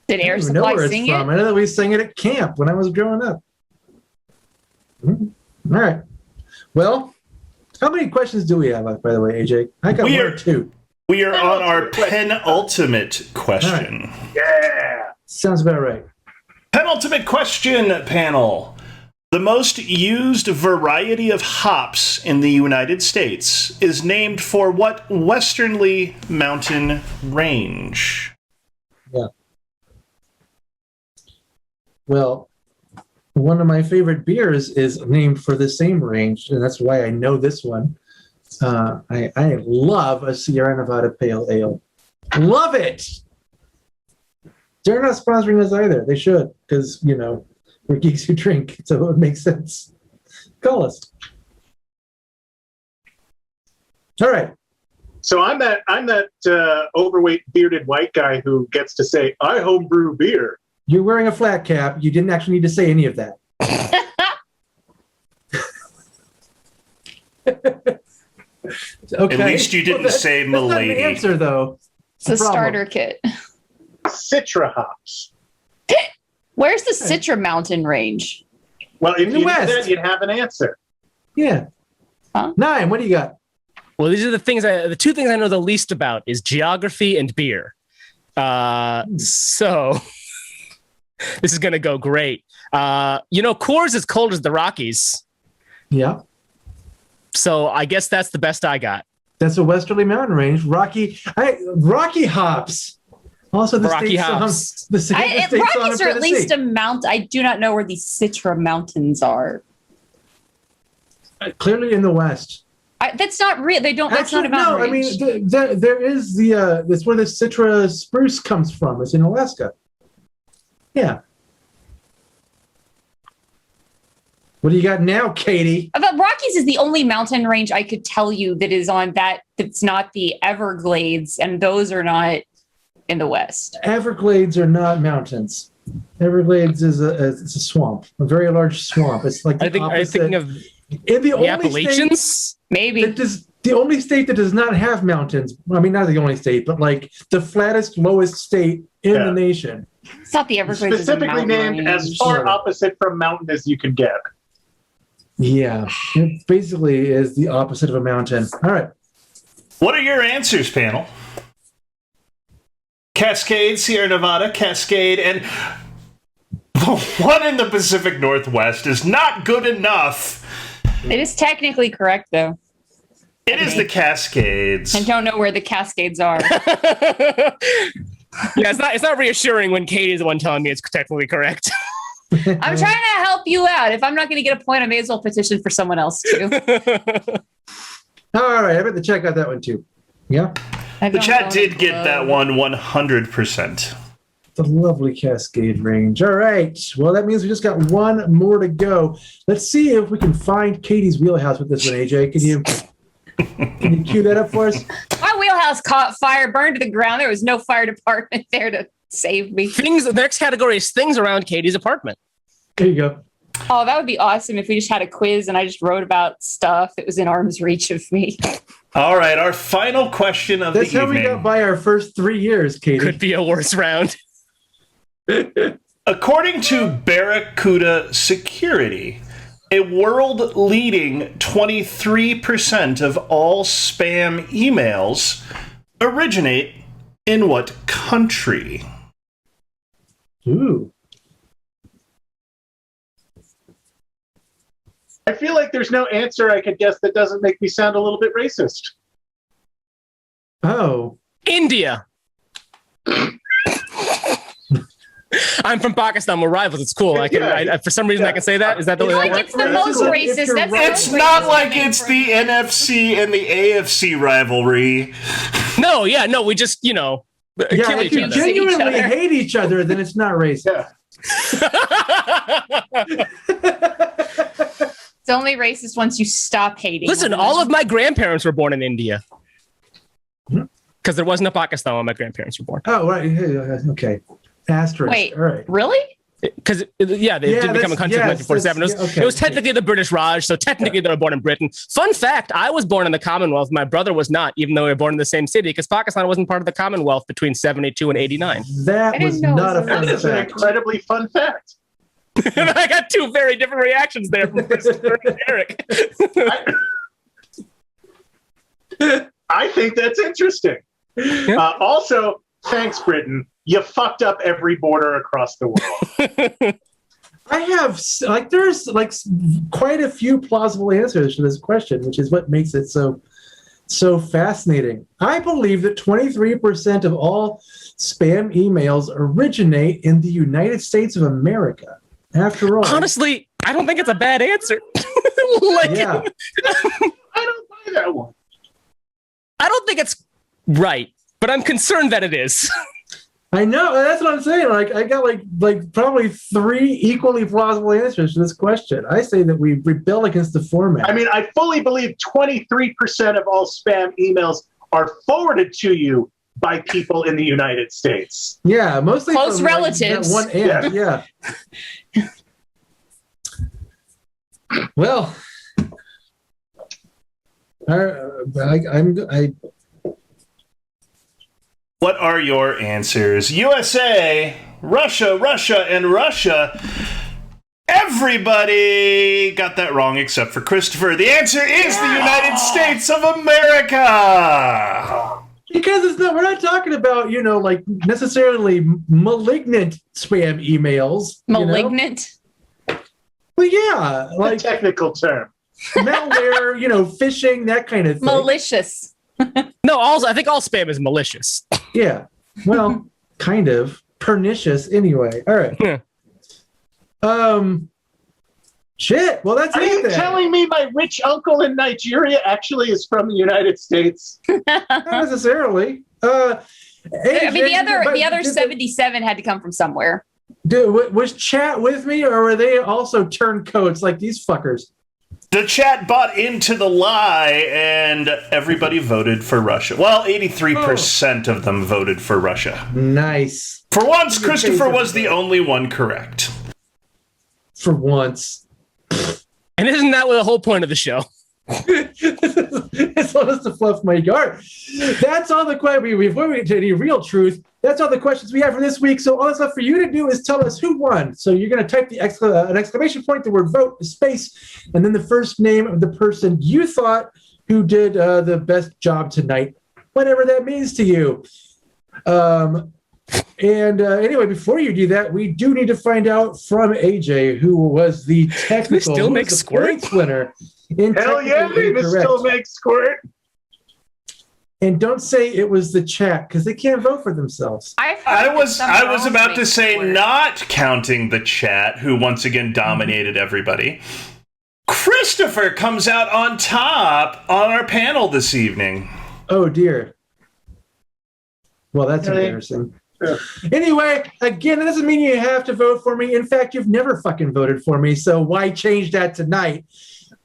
Did Air Supply sing it? I know that we sang it at camp when I was growing up. All right. Well, how many questions do we have, by the way, AJ? I got one or two. We are on our penultimate question. Right. Yeah. Sounds about right. Penultimate question, panel. The most used variety of hops in the United States is named for what westernly mountain range? Yeah. Well, one of my favorite beers is named for the same range, and that's why I know this one. I love a Sierra Nevada Pale Ale. Love it! They're not sponsoring us either. They should, because, we're geeks who drink, so it would make sense. Call us. All right. So I'm that overweight bearded white guy who gets to say, I homebrew beer. You're wearing a flat cap. You didn't actually need to say any of that. Okay. At least you didn't say milady. That's not an answer, though. It's a starter kit. Citra hops. Where's the Citra Mountain range? Well, if you knew that, you'd have an answer. Yeah. Huh? Naaim, what do you got? Well, these are the two things I know the least about is geography and beer. So this is going to go great. Coors is cold as the Rockies. Yeah. So I guess that's the best I got. That's a westerly mountain range. Rocky hops. Also, the Rocky state hops. songs. The Rockies are at least a mount. I do not know where the Citra Mountains are. Clearly in the west. That's not real. They don't. That's not a mountain range. I mean, there is that's where the Citra spruce comes from. It's in Alaska. Yeah. What do you got now, Katie? But Rockies is the only mountain range I could tell you that is on that's not the Everglades, and those are not in the West. Everglades are not mountains. Everglades is it's a swamp, a very large swamp. It's like the opposite. Are you thinking of the Appalachians? Maybe. The only state that does not have mountains. I mean, not the only state, but like the flattest, lowest state in the nation. It's not the Everglades. Specifically named range. As far opposite from mountain as you can get. Yeah, it basically is the opposite of a mountain. All right. What are your answers, panel? Cascade, Sierra Nevada, Cascade, and the one in the Pacific Northwest is not good enough. It is technically correct, though. It is the Cascades. I don't know where the Cascades are. Yeah, it's not reassuring when Katie's the one telling me it's technically correct. I'm trying to help you out. If I'm not going to get a point, I may as well petition for someone else too. All right, I bet the chat got that one too. Yeah. The chat did get that one 100%. The lovely Cascade range. All right. Well, that means we just got one more to go. Let's see if we can find Katie's wheelhouse with this one, AJ. Can you cue that up for us? My wheelhouse caught fire, burned to the ground. There was no fire department there to save me. The next category is things around Katie's apartment. There you go. Oh, that would be awesome if we just had a quiz and I just wrote about stuff that was in arm's reach of me. All right, our final question of That's the how evening. we got by our first 3 years, Katie. Could be a worse round. According to Barracuda Security, a world-leading 23% of all spam emails originate in what country? Ooh. I feel like there's no answer I could guess that doesn't make me sound a little bit racist. Oh. India. I'm from Pakistan. We're rivals. It's cool. I can. For some reason, I can say that. Is that the way that works? It's the most racist. That's It's not like it's the NFC and the AFC rivalry. No, we just, Yeah, kill if each you other. genuinely hate each other, then it's not racist. Yeah. It's only racist once you stop hating. Listen, all of my grandparents were born in India. Because there wasn't a Pakistan when my grandparents were born. Oh, right. Okay. Asterisk. Wait, all right. really? Because, they did become a country in 1947. It was technically the British Raj, so technically they were born in Britain. Fun fact, I was born in the Commonwealth. My brother was not, even though we were born in the same city, because Pakistan wasn't part of the Commonwealth between 72 and 89. That was not a fun That is an fact. incredibly fun fact. I got two very different reactions there from Christopher and Eric. I think that's interesting. Also, thanks, Britain. You fucked up every border across the world. I have, there's quite a few plausible answers to this question, which is what makes it so fascinating. I believe that 23% of all spam emails originate in the United States of America. After all, Honestly, I don't think it's a bad answer. yeah. I don't buy that one. I don't think it's right, but I'm concerned that it is. I know, that's what I'm saying. I got probably 3 equally plausible answers to this question. I say that we rebel against the format. I mean, I fully believe 23% of all spam emails are forwarded to you by people in the United States. Yeah, mostly close from, relatives. that one end. Yeah. Well, What are your answers? USA, Russia, and Russia. Everybody got that wrong except for Christopher. The answer is the United States of America. Because we're not talking about, necessarily malignant spam emails. Malignant? Well, yeah. A technical term. Malware, phishing, that kind of thing. Malicious. No, I think all spam is malicious. Yeah. Well, kind of. Pernicious anyway. All right. Yeah. Shit. Well, that's Are it you then. telling me my rich uncle in Nigeria actually is from the United States? Not necessarily. I mean, the other 77 had to come from somewhere. Was chat with me, or were they also turncoats like these fuckers? The chat bought into the lie, and everybody voted for Russia. Well, 83% of them voted for Russia. Nice. For once, Christopher was the only one correct. For once. And isn't that the whole point of the show? It's almost to fluff my yard. That's all the questions. Before we get to any real truth, that's all the questions we have for this week. So all that's left for you to do is tell us who won. So you're going to type an exclamation point, the word vote, the space, and then the first name of the person you thought who did the best job tonight, whatever that means to you. Anyway, before you do that, we do need to find out from AJ who was the technical still make squirt? points winner. Hell yeah, they still make squirt. And don't say it was the chat because they can't vote for themselves. I was about to say not counting the chat, who once again dominated everybody. Christopher comes out on top on our panel this evening. Oh dear. Well, that's embarrassing. Yeah. Anyway, again, that doesn't mean you have to vote for me. In fact, you've never fucking voted for me, so why change that tonight?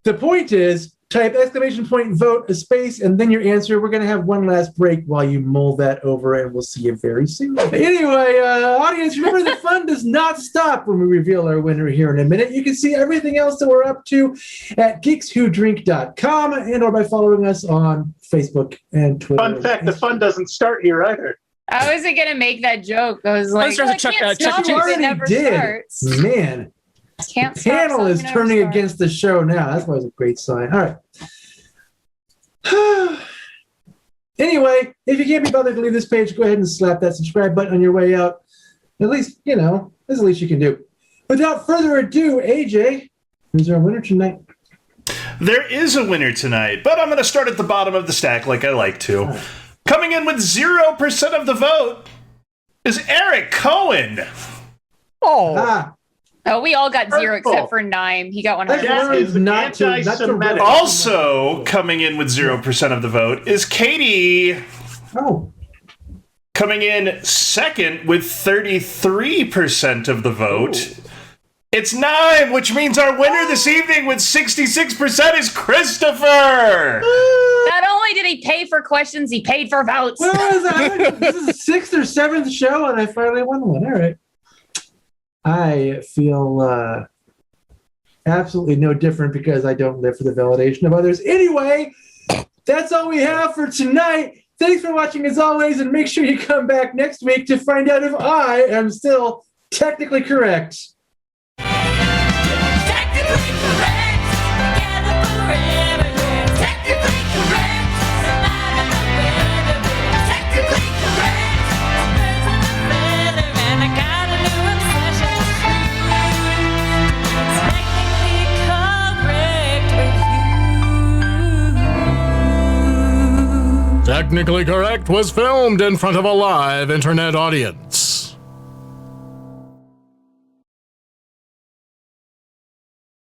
The point is, type !vote, a space, and then your answer. We're going to have one last break while you mull that over, and we'll see you very soon. Anyway, audience, remember the fun does not stop when we reveal our winner here in a minute. You can see everything else that we're up to at geekswhodrink.com and or by following us on Facebook and Twitter. Fun fact, the fun doesn't start here either. I wasn't going to make that joke. I was like, Well, I can't stop You if it already never did. starts. Man. Can't The stop panel is something turning never against the show now. That's always a great sign. All right. Anyway, if you can't be bothered to leave this page, go ahead and slap that subscribe button on your way out. At least, that's the least you can do. Without further ado, AJ, who's our winner tonight? There is a winner tonight, but I'm going to start at the bottom of the stack like I like to. Right. Coming in with 0% of the vote is Eric Cohen. Oh, we all got 0 except for Naaim. He got 100. That is not anti-Semitic. Also coming in with 0% of the vote is Katie. Oh. Coming in second with 33% of the vote. Oh. It's Naaim, which means our winner this evening with 66% is Christopher. Not only did he pay for questions, he paid for votes. Well, this is the 6th or 7th show, and I finally won one. All right. I feel absolutely no different because I don't live for the validation of others. Anyway, that's all we have for tonight. Thanks for watching as always, and make sure you come back next week to find out if I am still technically correct. Technically correct, together forever. Technically correct, technically correct, and I got a new obsession. Technically correct with you. Technically Correct was filmed in front of a live internet audience.